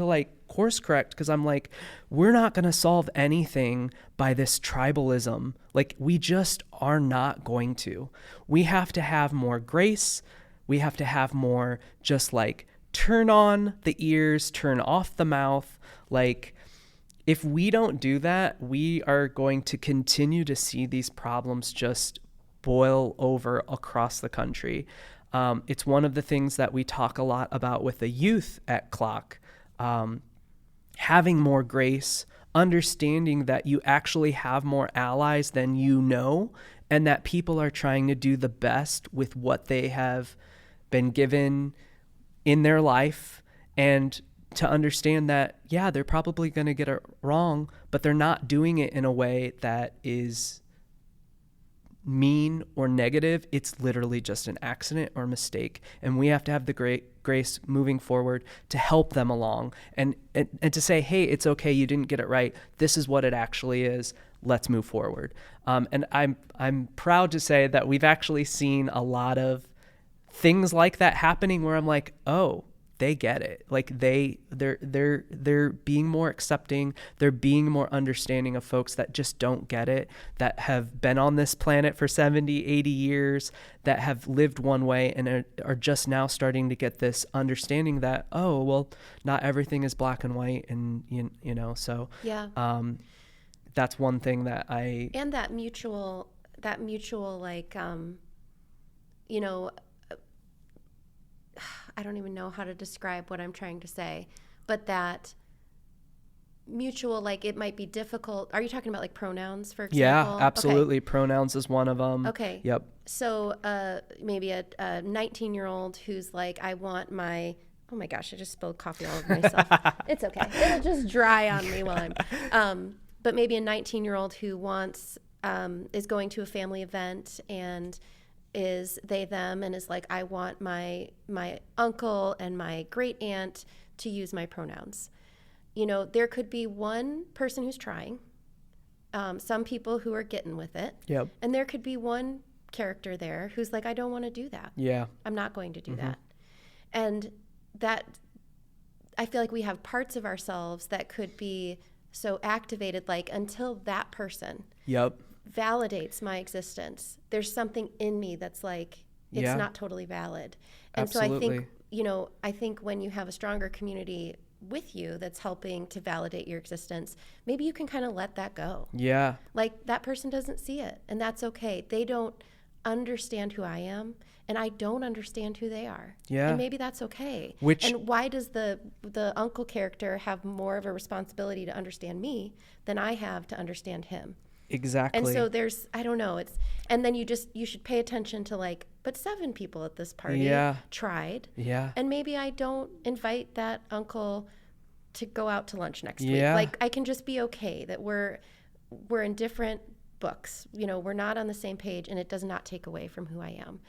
like course correct, because I'm like, we're not going to solve anything by this tribalism. Like, we just are not going to. We have to have more grace. We have to have more just like turn on the ears, turn off the mouth. Like, if we don't do that, we are going to continue to see these problems just boil over across the country. It's one of the things that we talk a lot about with the youth at Clock. Having more grace, understanding that you actually have more allies than you know, and that people are trying to do the best with what they have been given in their life, and to understand that, yeah, they're probably going to get it wrong, but they're not doing it in a way that is mean or negative. It's literally just an accident or mistake. And we have to have the great grace moving forward to help them along and to say, hey, it's okay. You didn't get it right. This is what it actually is. Let's move forward. And I'm proud to say that we've actually seen a lot of things like that happening where I'm like, oh, they get it. Like they're being more accepting. They're being more understanding of folks that just don't get it, that have been on this planet for 70, 80 years, that have lived one way and are just now starting to get this understanding that, oh, well, not everything is black and white. And, you know, so yeah, that's one thing that and that mutual, like, you know, I don't even know how to describe what I'm trying to say, but that mutual, like it might be difficult. Are you talking about like pronouns, for Yeah, example? absolutely. Okay. Pronouns is one of them. Okay. Yep. So maybe a 19-year-old who's like, I want my, oh my gosh, I just spilled coffee all over myself. It's okay. It'll just dry on me while but maybe a 19-year-old who wants, is going to a family event and is they, them, and is like, I want my uncle and my great aunt to use my pronouns. You know, there could be one person who's trying, some people who are getting with it. Yep. And there could be one character there who's like, I don't want to do that. Yeah. I'm not going to do that. And that, I feel like we have parts of ourselves that could be so activated, like until that person Yep. validates my existence, there's something in me that's like, it's Yeah. not totally valid. And Absolutely. so I think, you know, I think when you have a stronger community with you that's helping to validate your existence, maybe you can kind of let that go. Yeah. Like that person doesn't see it, and that's okay. They don't understand who I am, and I don't understand who they are. Yeah. And maybe that's okay. And why does the uncle character have more of a responsibility to understand me than I have to understand him? Exactly. And so there's, I don't know, and then you should pay attention to like, but 7 people at this party tried. Yeah. And maybe I don't invite that uncle to go out to lunch next week. Yeah. Like I can just be okay that we're in different books. You know, we're not on the same page, and it does not take away from who I am.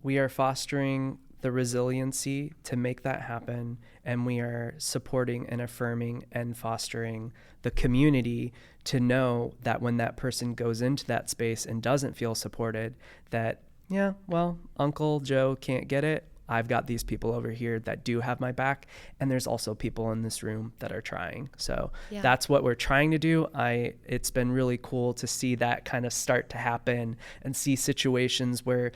We are fostering the resiliency to make that happen, and we are supporting and affirming and fostering the community to know that when that person goes into that space and doesn't feel supported, that, yeah, well, Uncle Joe can't get it. I've got these people over here that do have my back, and there's also people in this room that are trying. So that's what we're trying to do. It's been really cool to see that kind of start to happen and see situations where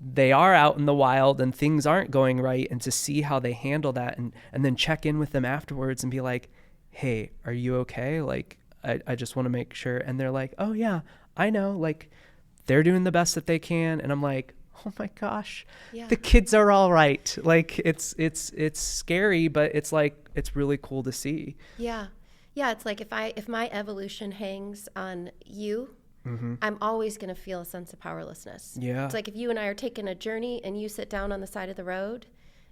they are out in the wild and things aren't going right, and to see how they handle that and then check in with them afterwards and be like, hey, are you okay? Like, I just want to make sure. And they're like, oh yeah, I know. Like, they're doing the best that they can. And I'm like, oh my gosh, the kids are all right. Like it's scary, but it's like, it's really cool to see. Yeah. Yeah. It's like if my evolution hangs on you, I'm always going to feel a sense of powerlessness. Yeah. It's like if you and I are taking a journey and you sit down on the side of the road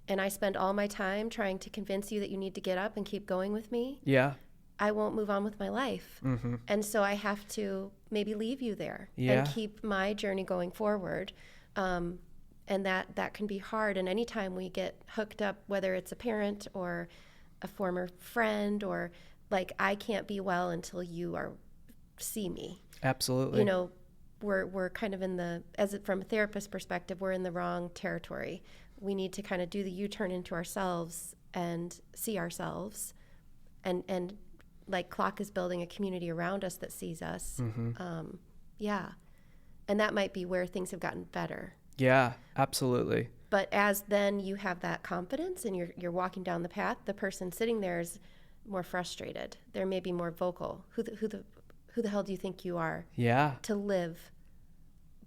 and I spend all my time trying to convince you that you need to get up and keep going with me. Yeah. I won't move on with my life. And so I have to maybe leave you there and keep my journey going forward. And that can be hard. And anytime we get hooked up, whether it's a parent or a former friend, or like, I can't be well until you see me. Absolutely. You know, we're kind of from a therapist perspective, we're in the wrong territory. We need to kind of do the U-turn into ourselves and see ourselves, and like Clock is building a community around us that sees us. Yeah. And that might be where things have gotten better. Yeah, absolutely. But as then you have that confidence and you're walking down the path, the person sitting there is more frustrated. They're maybe more vocal. Who the hell do you think you are? Yeah. To live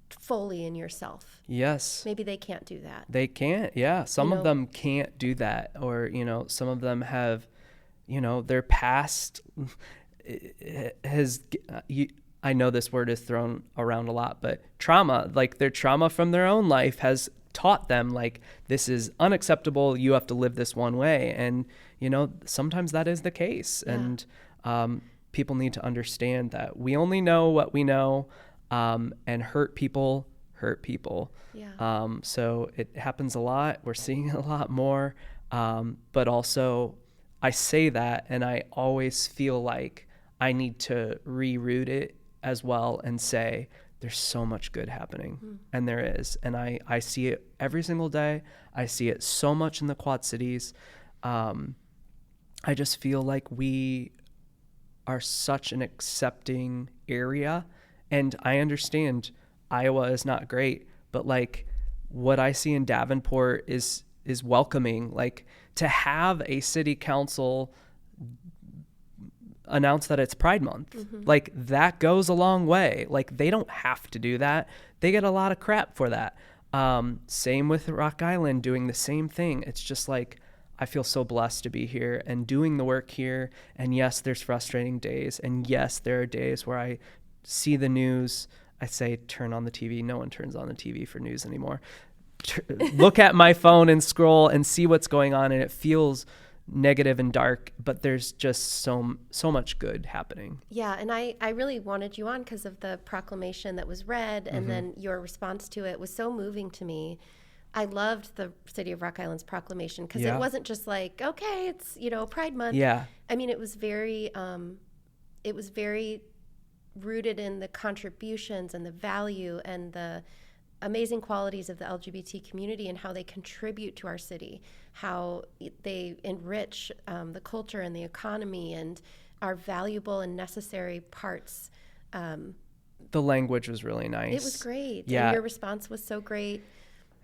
fully in yourself. Yes. Maybe they can't do that. They can't. Yeah. Some of them can't do that. Or, some of them have, their past has, I know this word is thrown around a lot, but trauma, like their trauma from their own life has taught them, like, this is unacceptable. You have to live this one way. And, sometimes that is the case. Yeah. And, people need to understand that we only know what we know, and hurt people. Yeah. So it happens a lot. We're seeing it a lot more. But also I say that, and I always feel like I need to reroute it as well and say, there's so much good happening. And there is. And I see it every single day. I see it so much in the Quad Cities. I just feel like we are such an accepting area, and I understand Iowa is not great, but like what I see in Davenport is welcoming. Like, to have a city council announce that it's Pride Month, like that goes a long way. Like, they don't have to do that. They get a lot of crap for that. Same with Rock Island doing the same thing. It's just like, I feel so blessed to be here and doing the work here. And yes, there's frustrating days. And yes, there are days where I see the news. I say, turn on the TV. No one turns on the TV for news anymore. Look at my phone and scroll and see what's going on. And it feels negative and dark, but there's just so much good happening. Yeah, and I really wanted you on because of the proclamation that was read, and then your response to it was so moving to me. I loved the City of Rock Island's proclamation because it wasn't just like, okay, it's, Pride Month. Yeah. I mean, it was very rooted in the contributions and the value and the amazing qualities of the LGBT community and how they contribute to our city, how they enrich the culture and the economy and are valuable and necessary parts. The language was really nice. It was great. Yeah. And your response was so great.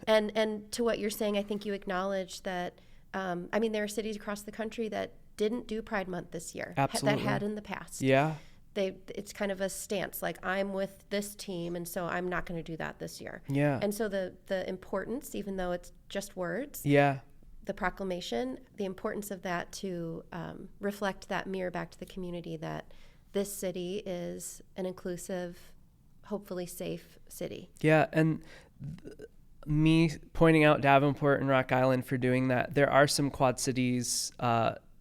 And to what you're saying, I think you acknowledge that, there are cities across the country that didn't do Pride Month this year. Absolutely. That had in the past. Yeah. It's kind of a stance, like I'm with this team, and so I'm not going to do that this year. Yeah. And so the importance, even though it's just words, the proclamation, the importance of that to reflect that mirror back to the community that this city is an inclusive, hopefully safe city. Yeah, and me pointing out Davenport and Rock Island for doing that, there are some Quad Cities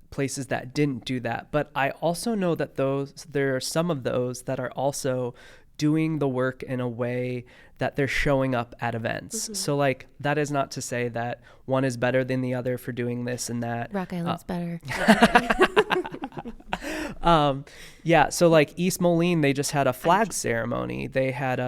places that didn't do that, but I also know that there are some of those that are also doing the work in a way that they're showing up at events. So like, that is not to say that one is better than the other for doing this and that. Rock Island's better. So like East Moline, they just had a flag ceremony. They had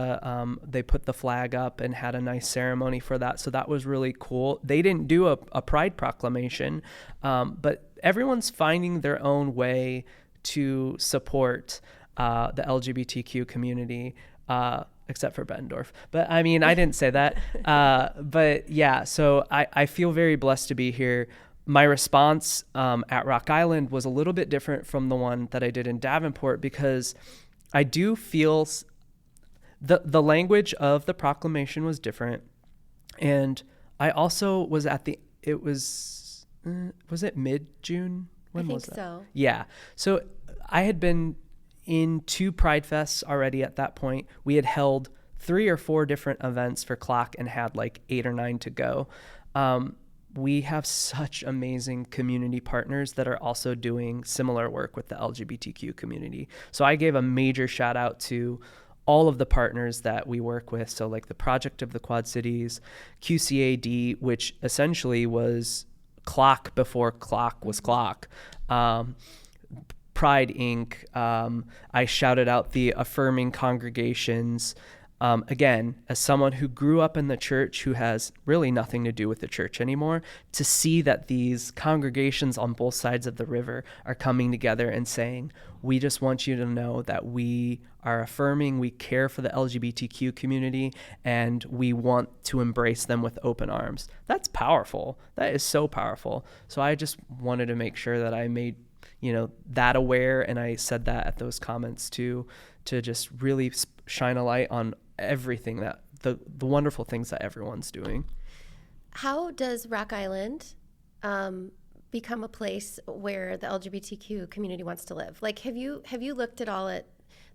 they put the flag up and had a nice ceremony for that. So that was really cool. They didn't do a pride proclamation, but everyone's finding their own way to support the LGBTQ community, except for Bettendorf. But I mean, I didn't say that. But yeah, so I feel very blessed to be here. My response at Rock Island was a little bit different from the one that I did in Davenport, because I do feel the language of the proclamation was different. And I also was was it mid-June? When was that? I think so. Yeah. So I had been in 2 Pride Fests already at that point. We had held 3 or 4 different events for Clock and had like 8 or 9 to go. We have such amazing community partners that are also doing similar work with the LGBTQ community. So I gave a major shout out to all of the partners that we work with. So like the Project of the Quad Cities, QCAD, which essentially was Clock before Clock was Clock. Pride Inc. I shouted out the Affirming congregations. Again, as someone who grew up in the church, who has really nothing to do with the church anymore, to see that these congregations on both sides of the river are coming together and saying, we just want you to know that we are affirming, we care for the LGBTQ community, and we want to embrace them with open arms. That's powerful. That is so powerful. So I just wanted to make sure that I made that aware, and I said that at those comments too, to just really shine a light on everything that the wonderful things that everyone's doing. How does Rock Island become a place where the LGBTQ community wants to live? Like, have you looked at all at,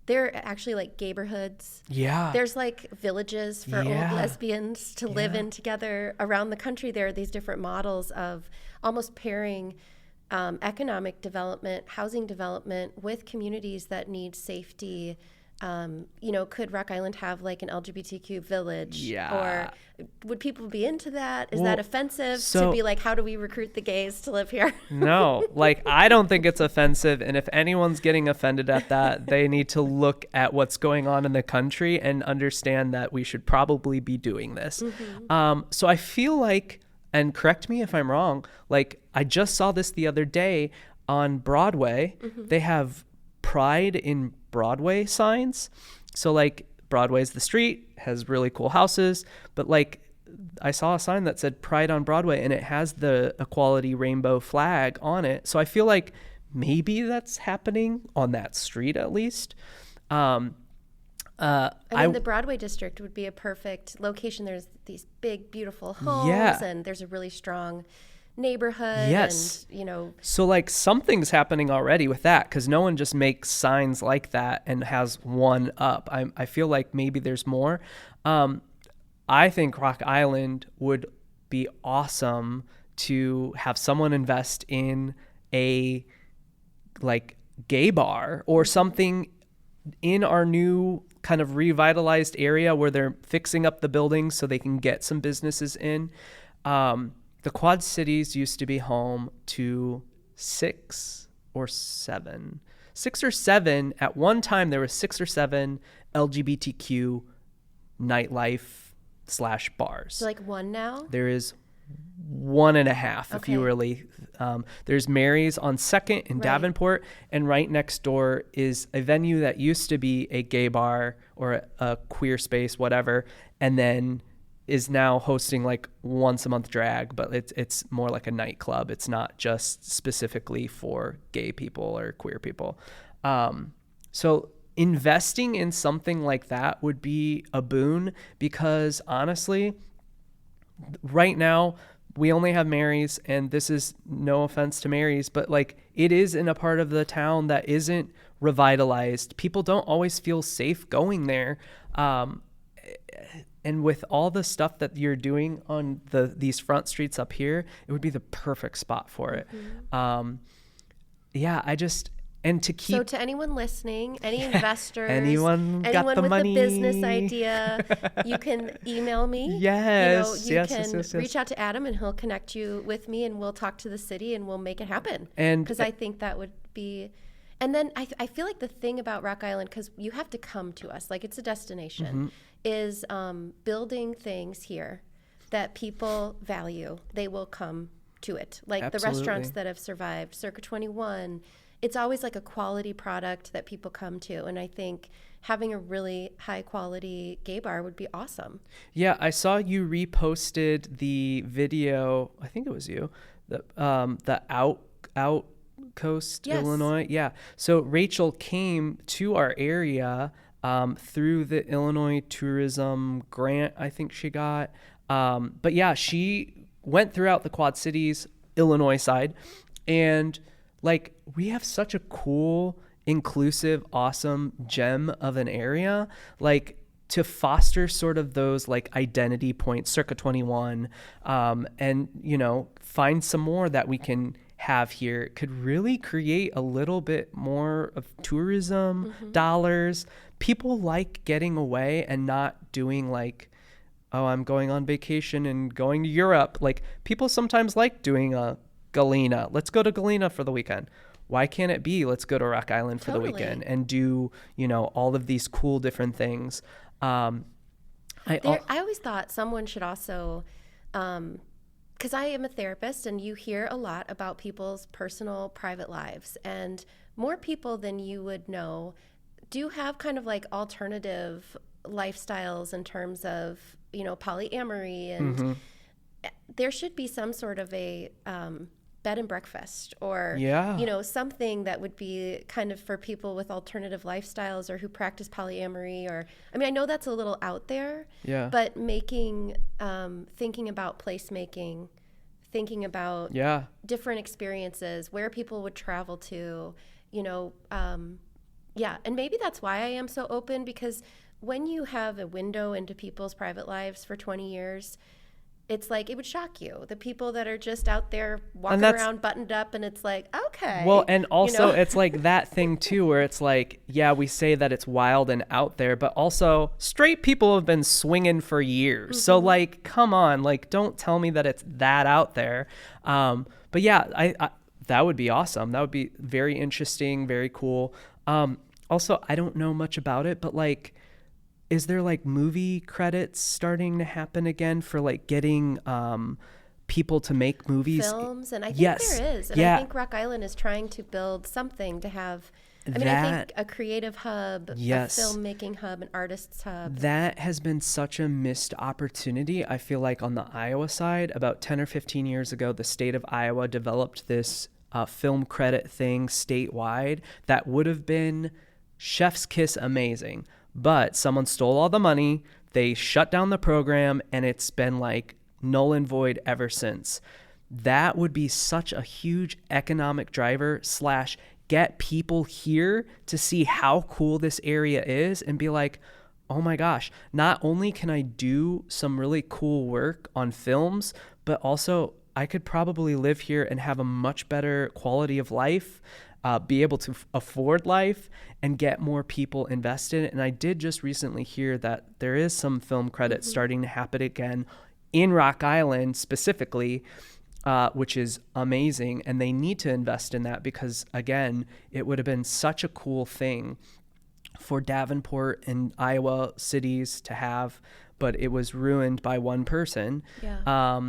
there are actually like gayborhoods. Yeah. There's like villages for old lesbians to live in together around the country. There are these different models of almost pairing economic development, housing development with communities that need safety. Could Rock Island have like an LGBTQ village? Yeah. Or would people be into that? Is that offensive to be like, how do we recruit the gays to live here? No, I don't think it's offensive. And if anyone's getting offended at that, they need to look at what's going on in the country and understand that we should probably be doing this. So I feel like, and correct me if I'm wrong, I just saw this the other day on Broadway. They have Pride in Broadway signs. So Broadway's the street, has really cool houses, but I saw a sign that said Pride on Broadway, and it has the equality rainbow flag on it. So I feel like maybe that's happening on that street at least. The Broadway district would be a perfect location. There's these big, beautiful homes, and there's a really strong neighborhood. Yes. And, you know. So like something's happening already with that, because no one just makes signs like that and has one up. I feel like maybe there's more. I think Rock Island would be awesome to have someone invest in a like gay bar or something in our new kind of revitalized area where they're fixing up the buildings so they can get some businesses in. The Quad Cities used to be home to 6 or 7 at one time. There were 6 or 7 LGBTQ nightlife / bars. So like one now? There is 1.5 if you Okay. really. There's Mary's on 2nd in Right. Davenport, and right next door is a venue that used to be a gay bar or a queer space, whatever, and then is now hosting like once a month drag, but it's more like a nightclub. It's not just specifically for gay people or queer people. So investing in something like that would be a boon, because honestly, right now we only have Mary's, and this is no offense to Mary's, but like it is in a part of the town that isn't revitalized. People don't always feel safe going there. And with all the stuff that you're doing on these front streets up here, it would be the perfect spot for it. And to keep. So to anyone listening, any investors, anyone got the with money, a business idea, you can email me. Yes, you yes, can yes. reach out to Adam, and he'll connect you with me, and we'll talk to the city, and we'll make it happen. And because I think that would be. And then I feel like the thing about Rock Island, because you have to come to us, like it's a destination, is building things here that people value. They will come to it. Like Absolutely. the restaurants that have survived, Circa 21, it's always like a quality product that people come to. And I think having a really high quality gay bar would be awesome. Yeah, I saw you reposted the video. I think it was you. The out Coast, Yes. Illinois. Yeah. So Rachel came to our area through the Illinois tourism grant, I think she got. But yeah, she went throughout the Quad Cities, Illinois side. And like, we have such a cool, inclusive, awesome gem of an area. Like, to foster sort of those like identity points, Circa 21, and, you know, find some more that we can have here, could really create a little bit more of tourism dollars. People like getting away and not doing like, oh, I'm going on vacation and going to Europe. Like, people sometimes like doing a Galena. Let's go to Galena for the weekend. Why can't it be, let's go to Rock Island for the weekend and do, you know, all of these cool different things. I always thought someone should also, because I am a therapist, and you hear a lot about people's personal private lives, and more people than you would know do have kind of like alternative lifestyles in terms of, you know, polyamory, and there should be some sort of a bed and breakfast, or you know, something that would be kind of for people with alternative lifestyles or who practice polyamory. Or I mean, I know that's a little out there, but making thinking about placemaking, thinking about different experiences, where people would travel to, you know, and maybe that's why I am so open, because when you have a window into people's private lives for 20 years, it's like, it would shock you, the people that are just out there walking around buttoned up, and it's like, okay. Well, and also, you know? it's like that thing too, where it's like, yeah, we say that it's wild and out there, but also straight people have been swinging for years. So like, come on, like, don't tell me that it's that out there. But yeah, I that would be awesome. That would be very interesting, very cool. Also, I don't know much about it, but like, is there like movie credits starting to happen again for like getting people to make movies? Films, and I think Yes. there is. And I think Rock Island is trying to build something to have, I mean, I think a creative hub, a filmmaking hub, an artist's hub. That has been such a missed opportunity. I feel like on the Iowa side, about 10 or 15 years ago, the state of Iowa developed this film credit thing statewide that would have been chef's kiss amazing. But someone stole all the money, they shut down the program, and it's been like null and void ever since. that would be such a huge economic driver / get people here to see how cool this area is and be like, oh my gosh, not only can I do some really cool work on films, but also I could probably live here and have a much better quality of life, be able to afford life and get more people invested. And I did just recently hear that there is some film credits starting to happen again in Rock Island specifically, which is amazing. And they need to invest in that because, again, it would have been such a cool thing for Davenport and Iowa cities to have, but it was ruined by one person. Yeah.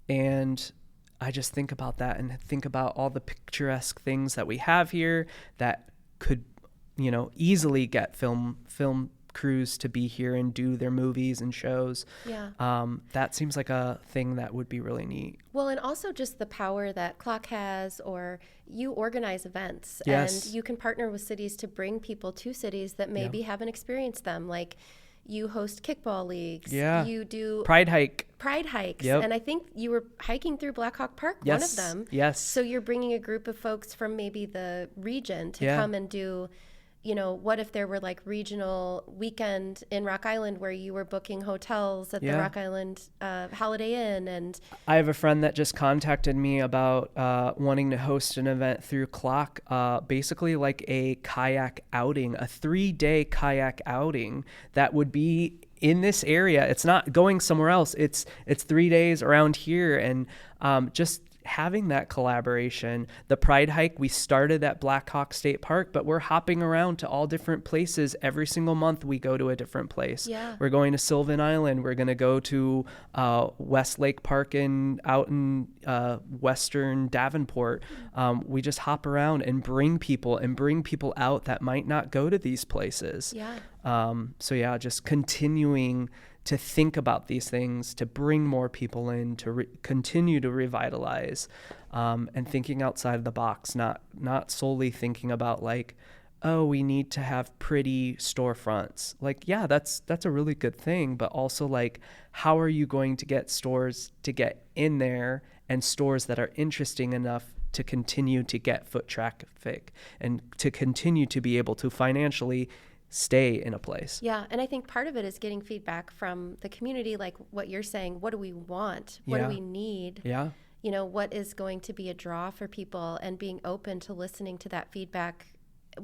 And I just think about that and think about all the picturesque things that we have here that could, easily get film crews to be here and do their movies and shows. Yeah. That seems like a thing that would be really neat. Well, and also just the power that Clock has, or you organize events. Yes. And you can partner with cities to bring people to cities that maybe haven't experienced them. Like you host kickball leagues. Yeah. You do Pride hikes. Yep. And I think you were hiking through Black Hawk Park, one of them. Yes. So you're bringing a group of folks from maybe the region to come and do, what if there were like regional weekend in Rock Island where you were booking hotels at the Rock Island Holiday Inn? And I have a friend that just contacted me about wanting to host an event through Clock, basically like a kayak outing, a 3-day kayak outing that would be in this area. It's not going somewhere else. It's 3 days around here. And just having that collaboration. The Pride hike, we started at Black Hawk State Park, but we're hopping around to all different places. Every single month we go to a different place. Yeah. We're going to Sylvan Island. We're going to go to Westlake Park out in western Davenport. We just hop around and bring people out that might not go to these places. Yeah. So just continuing to think about these things, to bring more people in, to continue to revitalize, and thinking outside of the box, not solely thinking about like, oh, we need to have pretty storefronts. Like, yeah, that's a really good thing, but also like, how are you going to get stores to get in there and stores that are interesting enough to continue to get foot traffic and to continue to be able to financially stay in a place. Yeah. And I think part of it is getting feedback from the community, like what you're saying. What do we want? What do we need? Yeah. What is going to be a draw for people, and being open to listening to that feedback.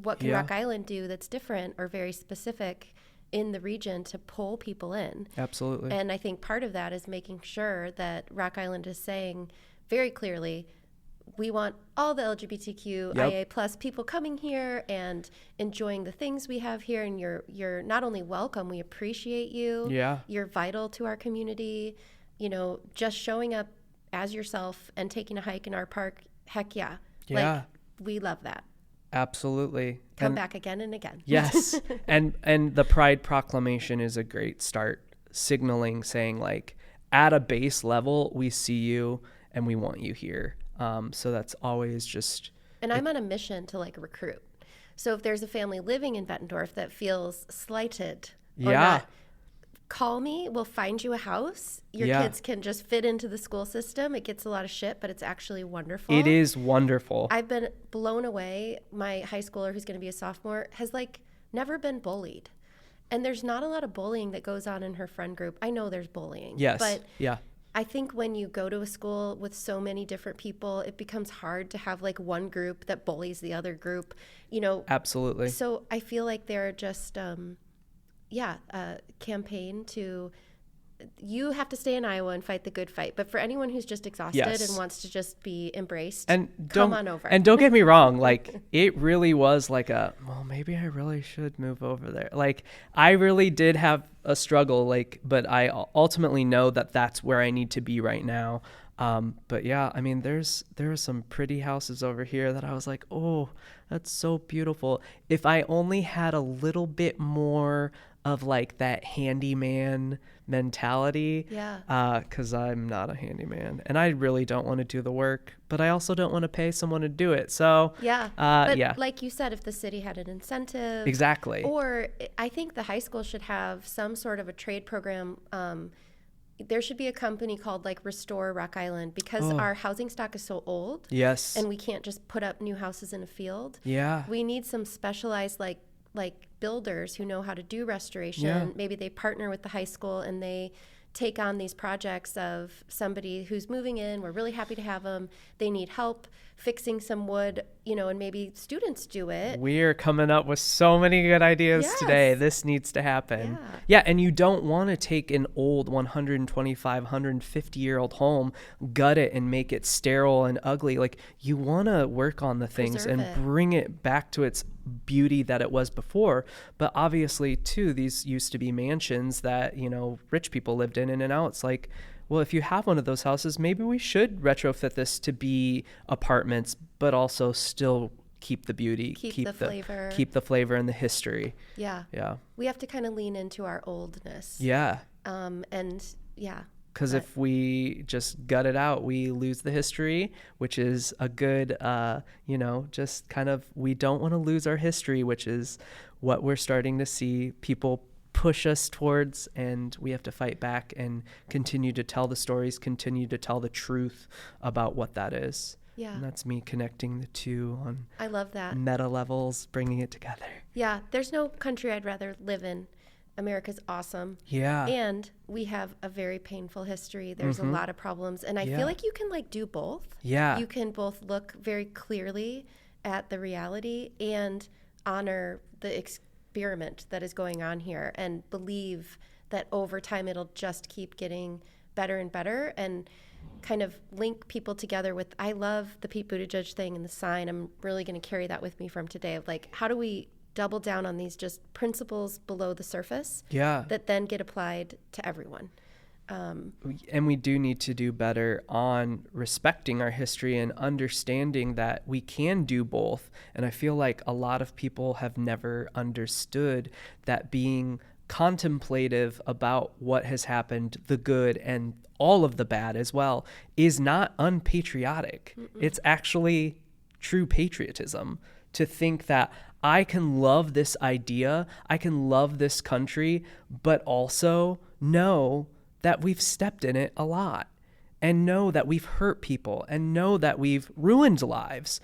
What can Rock Island do that's different or very specific in the region to pull people in? Absolutely. And I think part of that is making sure that Rock Island is saying very clearly, we want all the LGBTQ IA plus people coming here and enjoying the things we have here. And you're not only welcome, we appreciate you. Yeah. You're vital to our community. Just showing up as yourself and taking a hike in our park. Heck yeah. Yeah. Like, we love that. Absolutely. Come back again and again. Yes. and the Pride Proclamation is a great start, signaling, saying like, at a base level, we see you and we want you here. So that's always just... And I'm on a mission to like recruit. So if there's a family living in Bettendorf that feels slighted or not, call me. We'll find you a house. Your kids can just fit into the school system. It gets a lot of shit, but it's actually wonderful. It is wonderful. I've been blown away. My high schooler, who's going to be a sophomore, has like never been bullied. And there's not a lot of bullying that goes on in her friend group. I know there's bullying. Yes. But yeah. I think when you go to a school with so many different people, it becomes hard to have like one group that bullies the other group, Absolutely. So I feel like they're just, a campaign to, you have to stay in Iowa and fight the good fight. But for anyone who's just exhausted and wants to just be embraced, come on over. And don't get me wrong, like it really was like maybe I really should move over there. Like I really did have a struggle, but I ultimately know that that's where I need to be right now. But yeah, I mean, there are some pretty houses over here that I was like, oh, that's so beautiful. If I only had a little bit more of like that handyman mentality. Yeah. Because I'm not a handyman and I really don't want to do the work, but I also don't want to pay someone to do it. So but like you said, if the city had an incentive. Exactly. Or I think the high school should have some sort of a trade program there should be a company called like Restore Rock Island, because our housing stock is so old. Yes. And we can't just put up new houses in a field. Yeah. We need some specialized like builders who know how to do restoration. Yeah. Maybe they partner with the high school and they take on these projects of somebody who's moving in. We're really happy to have them. They need help fixing some wood, you know, and maybe students do it. We're coming up with so many good ideas today. This needs to happen. Yeah, and you don't want to take an old 125, 150-year-old home, gut it, and make it sterile and ugly. Like, you want to work on the things and bring it back to its beauty that it was before. But obviously, too, these used to be mansions that, you know, rich people lived in and out. It's like, well, if you have one of those houses, maybe we should retrofit this to be apartments, but also still keep the beauty, keep the flavor and the history. Yeah. We have to kind of lean into our oldness. Yeah. Because if we just gut it out, we lose the history, which is a good, you know, just kind of, we don't want to lose our history, which is what we're starting to see people push us towards, and we have to fight back and continue to tell the stories, continue to tell the truth about what that is. Yeah. And that's me connecting the two on I love that. Meta levels, bringing it together. Yeah. There's no country I'd rather live in. America's awesome. Yeah. And we have a very painful history. There's a lot of problems. And I feel like you can like do both. Yeah. You can both look very clearly at the reality and honor the experiment that is going on here, and believe that over time it'll just keep getting better and better, and kind of link people together with, I love the Pete Buttigieg thing and the sign. I'm really going to carry that with me from today of like, how do we double down on these just principles below the surface that then get applied to everyone? And we do need to do better on respecting our history and understanding that we can do both. And I feel like a lot of people have never understood that being contemplative about what has happened, the good and all of the bad as well, is not unpatriotic. It's actually true patriotism to think that I can love this idea, I can love this country, but also know that we've stepped in it a lot, and know that we've hurt people, and know that we've ruined lives,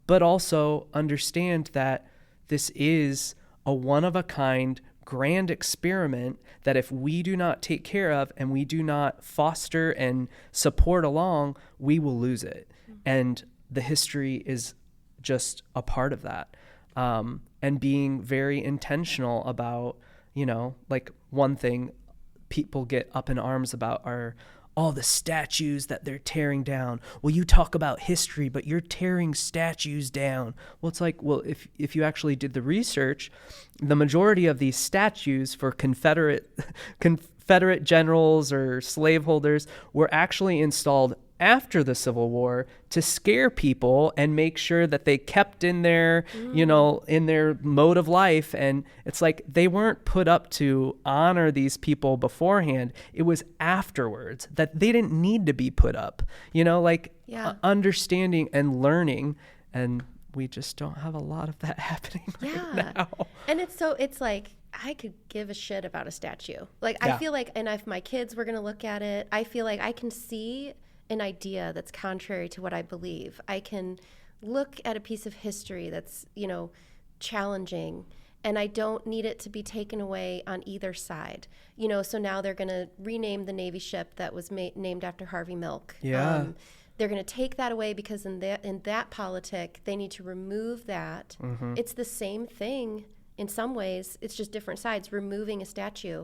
but also understand that this is a one-of-a-kind grand experiment that if we do not take care of and we do not foster and support along, we will lose it. And the history is just a part of that. And being very intentional about, you know, like one thing people get up in arms about are all the statues that they're tearing down. Well, you talk about history, but you're tearing statues down. Well, it's like, well, if you actually did the research, the majority of these statues for Confederate generals or slaveholders were actually installed after the Civil War to scare people and make sure that they kept in their, you know, in their mode of life. And it's like they weren't put up to honor these people beforehand. It was afterwards that they didn't need to be put up, you know, like understanding and learning. And we just don't have a lot of that happening right now. And it's like, I could give a shit about a statue. Like, I feel like, and if my kids were going to look at it, I feel like I can see an idea that's contrary to what I believe. I can look at a piece of history that's, you know, challenging, and I don't need it to be taken away on either side. You know, so now they're going to rename the Navy ship that was named after Harvey Milk. Yeah. They're going to take that away because in that politic, they need to remove that. It's the same thing in some ways. It's just different sides removing a statue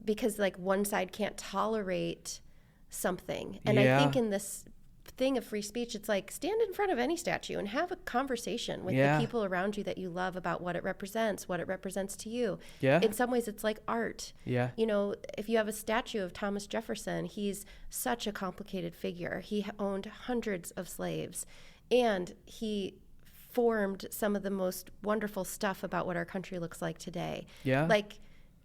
because like one side can't tolerate something. And I think in this thing of free speech, it's like stand in front of any statue and have a conversation with the people around you that you love about what it represents to you. In some ways it's like art. You know, if you have a statue of Thomas Jefferson, he's such a complicated figure. He owned hundreds of slaves, and he formed some of the most wonderful stuff about what our country looks like today. Like,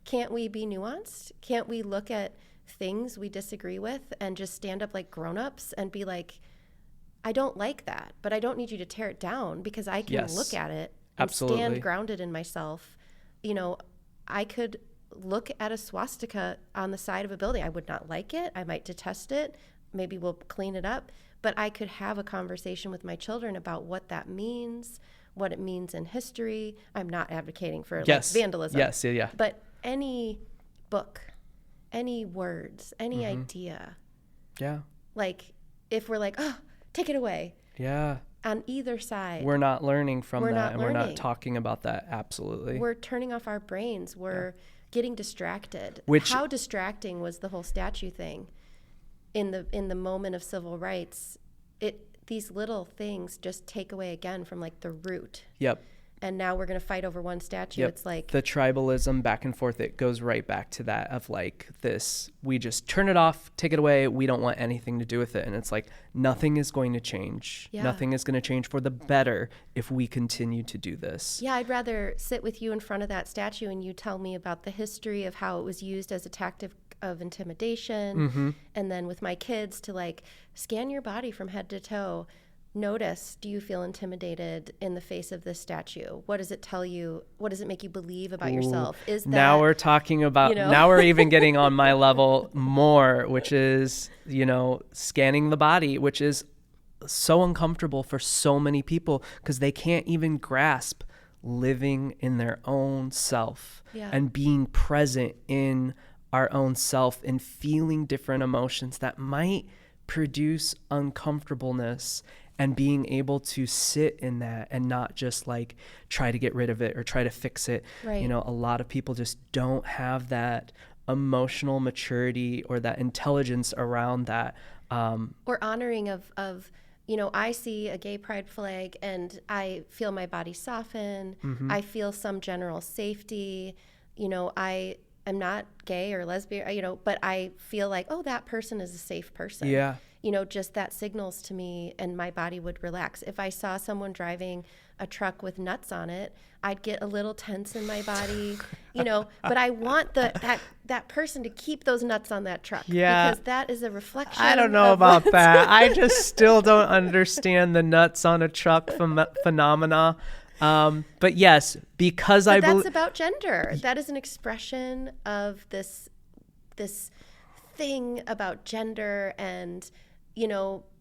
can't we be nuanced? Can't we look at things we disagree with and just stand up like grown-ups and be like, I don't like that, but I don't need you to tear it down because I can look at it and stand grounded in myself. You know, I could look at a swastika on the side of a building. I would not like it. I might detest it. Maybe we'll clean it up. But I could have a conversation with my children about what that means, what it means in history. I'm not advocating for like vandalism. Yes, yeah. But any book, any words, any idea. Yeah. Like if we're like, oh, take it away. Yeah. On either side. We're not learning from that, and we're not learning. Talking about that. Absolutely. We're turning off our brains. We're getting distracted. How distracting was the whole statue thing in the moment of civil rights? These little things just take away again from like the root. Yep. And now we're going to fight over one statue. Yep. It's like the tribalism back and forth. It goes right back to that of like this, we just turn it off, take it away. We don't want anything to do with it. And it's like, nothing is going to change. Yeah. Nothing is going to change for the better if we continue to do this. Yeah. I'd rather sit with you in front of that statue and you tell me about the history of how it was used as a tactic of intimidation. And then with my kids to like scan your body from head to toe. Notice, do you feel intimidated in the face of this statue? What does it tell you? What does it make you believe about yourself? Is that, now we're talking about, now we're even getting on my level more, which is, scanning the body, which is so uncomfortable for so many people because they can't even grasp living in their own self and being present in our own self and feeling different emotions that might produce uncomfortableness, and being able to sit in that and not just like try to get rid of it or try to fix it. Right. A lot of people just don't have that emotional maturity or that intelligence around that. Or honoring of I see a gay pride flag and I feel my body soften. I feel some general safety. I am not gay or lesbian, but I feel like, oh, that person is a safe person. Yeah. Just that signals to me and my body would relax. If I saw someone driving a truck with nuts on it, I'd get a little tense in my body, but I want that person to keep those nuts on that truck because that is a reflection. I don't know about that. I just still don't understand the nuts on a truck phenomena. But yes, because that's about gender. That is an expression of this thing about gender and,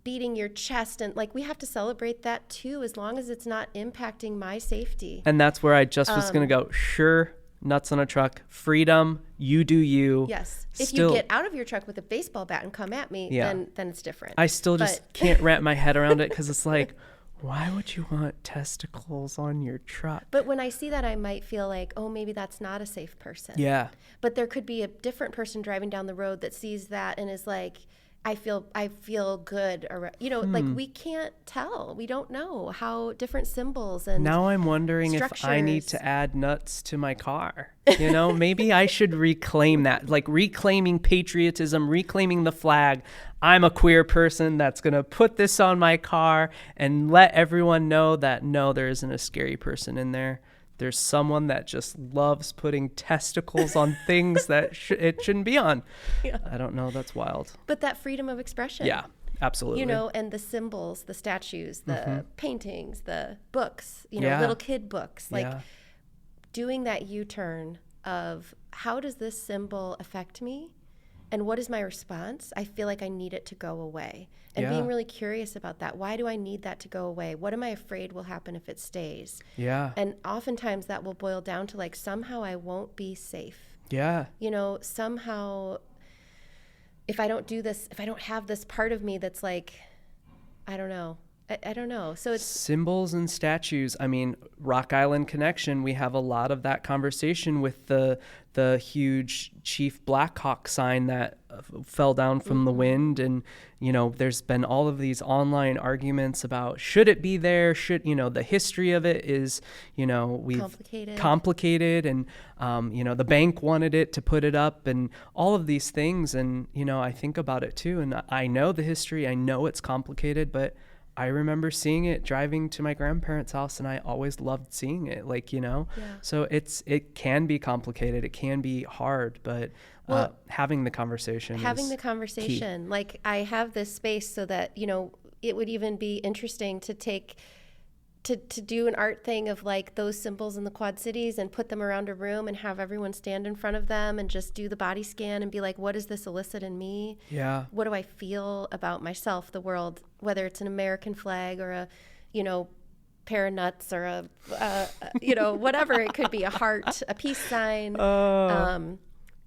beating your chest. And like, we have to celebrate that too, as long as it's not impacting my safety. And that's where I just was going to go, sure, nuts on a truck, freedom, you do you. Yes. If you get out of your truck with a baseball bat and come at me, then it's different. I still just can't wrap my head around it because it's like, why would you want testicles on your truck? But when I see that, I might feel like, oh, maybe that's not a safe person. Yeah. But there could be a different person driving down the road that sees that and is like, I feel good. Or, like we can't tell. We don't know how different symbols and now I'm wondering structures. If I need to add nuts to my car. Maybe I should reclaim that, like reclaiming patriotism, reclaiming the flag. I'm a queer person that's going to put this on my car and let everyone know that, no, there isn't a scary person in there. There's someone that just loves putting testicles on things that it shouldn't be on. Yeah. I don't know. That's wild. But that freedom of expression. Yeah, absolutely. And the symbols, the statues, the paintings, the books, little kid books, like doing that U-turn of how does this symbol affect me? And what is my response? I feel like I need it to go away. And being really curious about that. Why do I need that to go away? What am I afraid will happen if it stays? Yeah. And oftentimes that will boil down to like, somehow I won't be safe. Yeah. Somehow if I don't do this, if I don't have this part of me that's like, I don't know. I don't know. So it's symbols and statues. I mean, Rock Island Connection, we have a lot of that conversation with the huge Chief Blackhawk sign that fell down from the wind. And, there's been all of these online arguments about should it be there? The history of it is, we've complicated and, the bank wanted it to put it up and all of these things. And, I think about it too. And I know the history, I know it's complicated, but I remember seeing it driving to my grandparents' house and I always loved seeing it, so it can be complicated. It can be hard, but having the conversation key. Like I have this space so that, it would even be interesting to take to do an art thing of like those symbols in the Quad Cities and put them around a room and have everyone stand in front of them and just do the body scan and be like, what does this elicit in me? Yeah. What do I feel about myself, the world, whether it's an American flag or a, pair of nuts or a whatever it could be, a heart, a peace sign,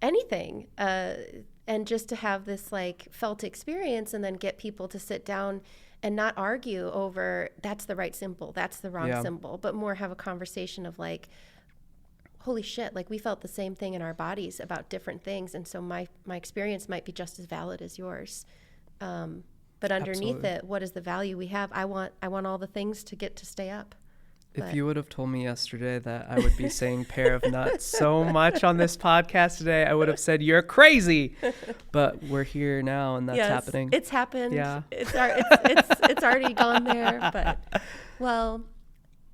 anything. And just to have this like felt experience and then get people to sit down and not argue over that's the right symbol, that's the wrong symbol, but more have a conversation of like, holy shit, like we felt the same thing in our bodies about different things. And so my experience might be just as valid as yours. But underneath it, what is the value we have? I want all the things to get to stay up. If you would have told me yesterday that I would be saying pair of nuts so much on this podcast today, I would have said, you're crazy. But we're here now and that's happening. It's happened. Yeah. It's already gone there. But, well,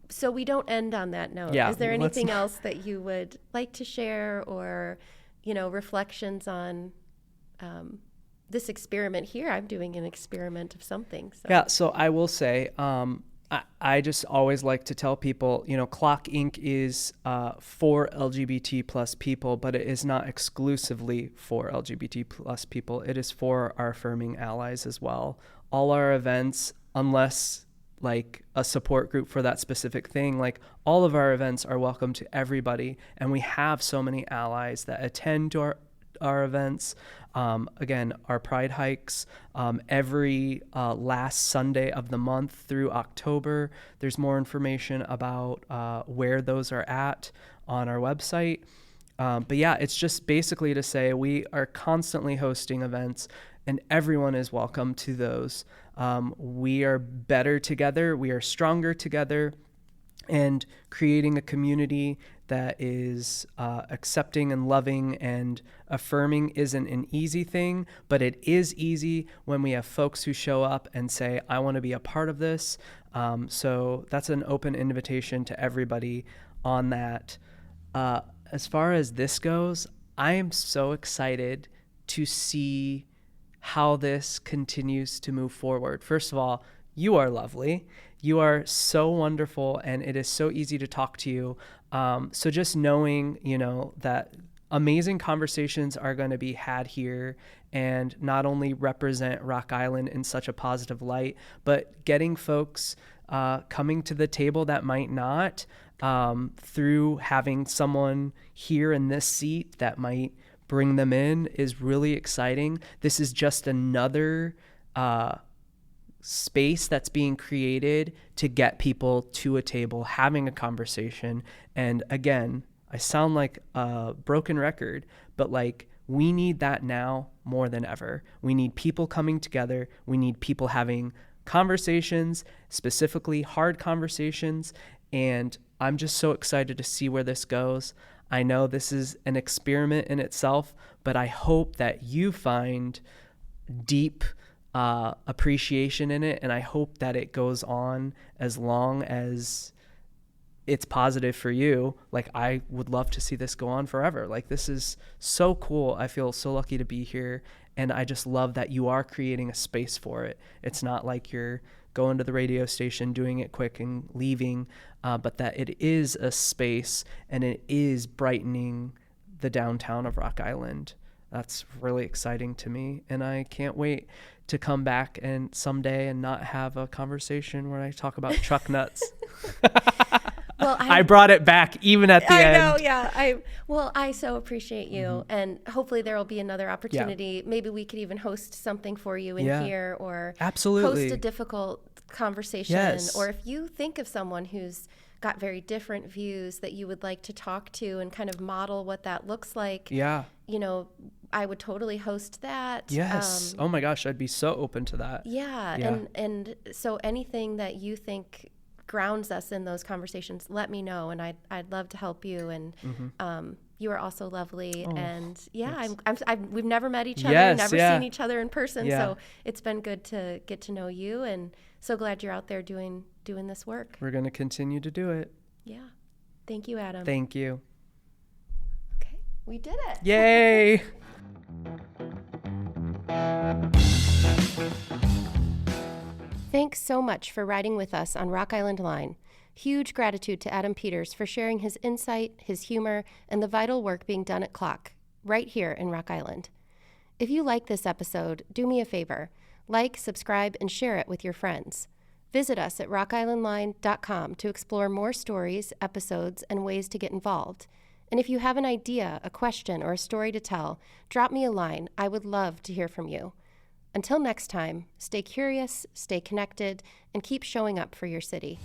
so we don't end on that note. Yeah, is there anything else that you would like to share or, reflections on this experiment here? I'm doing an experiment of something. So. Yeah, so I will say, I just always like to tell people, Clock Inc. is for LGBT plus people, but it is not exclusively for LGBT plus people. It is for our affirming allies as well. All our events, unless like a support group for that specific thing, like all of our events are welcome to everybody. And we have so many allies that attend to our events. Again, our pride hikes, every last Sunday of the month through October. There's more information about where those are at on our website. But yeah, it's just basically to say we are constantly hosting events and everyone is welcome to those. We are better together. We are stronger together. And creating a community that is accepting and loving and affirming isn't an easy thing, but it is easy when we have folks who show up and say, I want to be a part of this. So that's an open invitation to everybody on that. As far as this goes, I am so excited to see how this continues to move forward. First of all, you are lovely. You are so wonderful, and it is so easy to talk to you. So just knowing, that amazing conversations are going to be had here and not only represent Rock Island in such a positive light, but getting folks coming to the table that might not, through having someone here in this seat that might bring them in is really exciting. This is just another space that's being created to get people to a table, having a conversation. And again, I sound like a broken record, but like we need that now more than ever. We need people coming together. We need people having conversations, specifically hard conversations. And I'm just so excited to see where this goes. I know this is an experiment in itself, but I hope that you find deep appreciation in it, and I hope that it goes on as long as it's positive for you. Like I would love to see this go on forever. Like this is so cool. I feel so lucky to be here, and I just love that you are creating a space for it. It's not like you're going to the radio station, doing it quick and leaving, but that it is a space and it is brightening the downtown of Rock Island. That's really exciting to me, and I can't wait to come back and someday and not have a conversation where I talk about truck nuts. Well, I brought it back even at the end. I know, yeah. I so appreciate you, and hopefully there will be another opportunity. Yeah. Maybe we could even host something for you in here, or absolutely host a difficult conversation. Yes. Or if you think of someone who's got very different views that you would like to talk to and kind of model what that looks like. Yeah. I would totally host that. Yes. Oh my gosh, I'd be so open to that. Yeah. And so anything that you think grounds us in those conversations, let me know, and I'd love to help you. And you are also lovely. Oh, and we've never met each other, never seen each other in person. Yeah. So it's been good to get to know you, and so glad you're out there doing this work. We're going to continue to do it. Yeah. Thank you, Adam. Thank you. Okay. We did it. Yay. Thanks so much for riding with us on Rock Island Line. Huge gratitude to Adam Peters for sharing his insight, his humor, and the vital work being done at Clock, right here in Rock Island. If you like this episode, do me a favor. Like, subscribe, and share it with your friends. Visit us at rockislandline.com to explore more stories, episodes, and ways to get involved. And if you have an idea, a question, or a story to tell, drop me a line. I would love to hear from you. Until next time, stay curious, stay connected, and keep showing up for your city.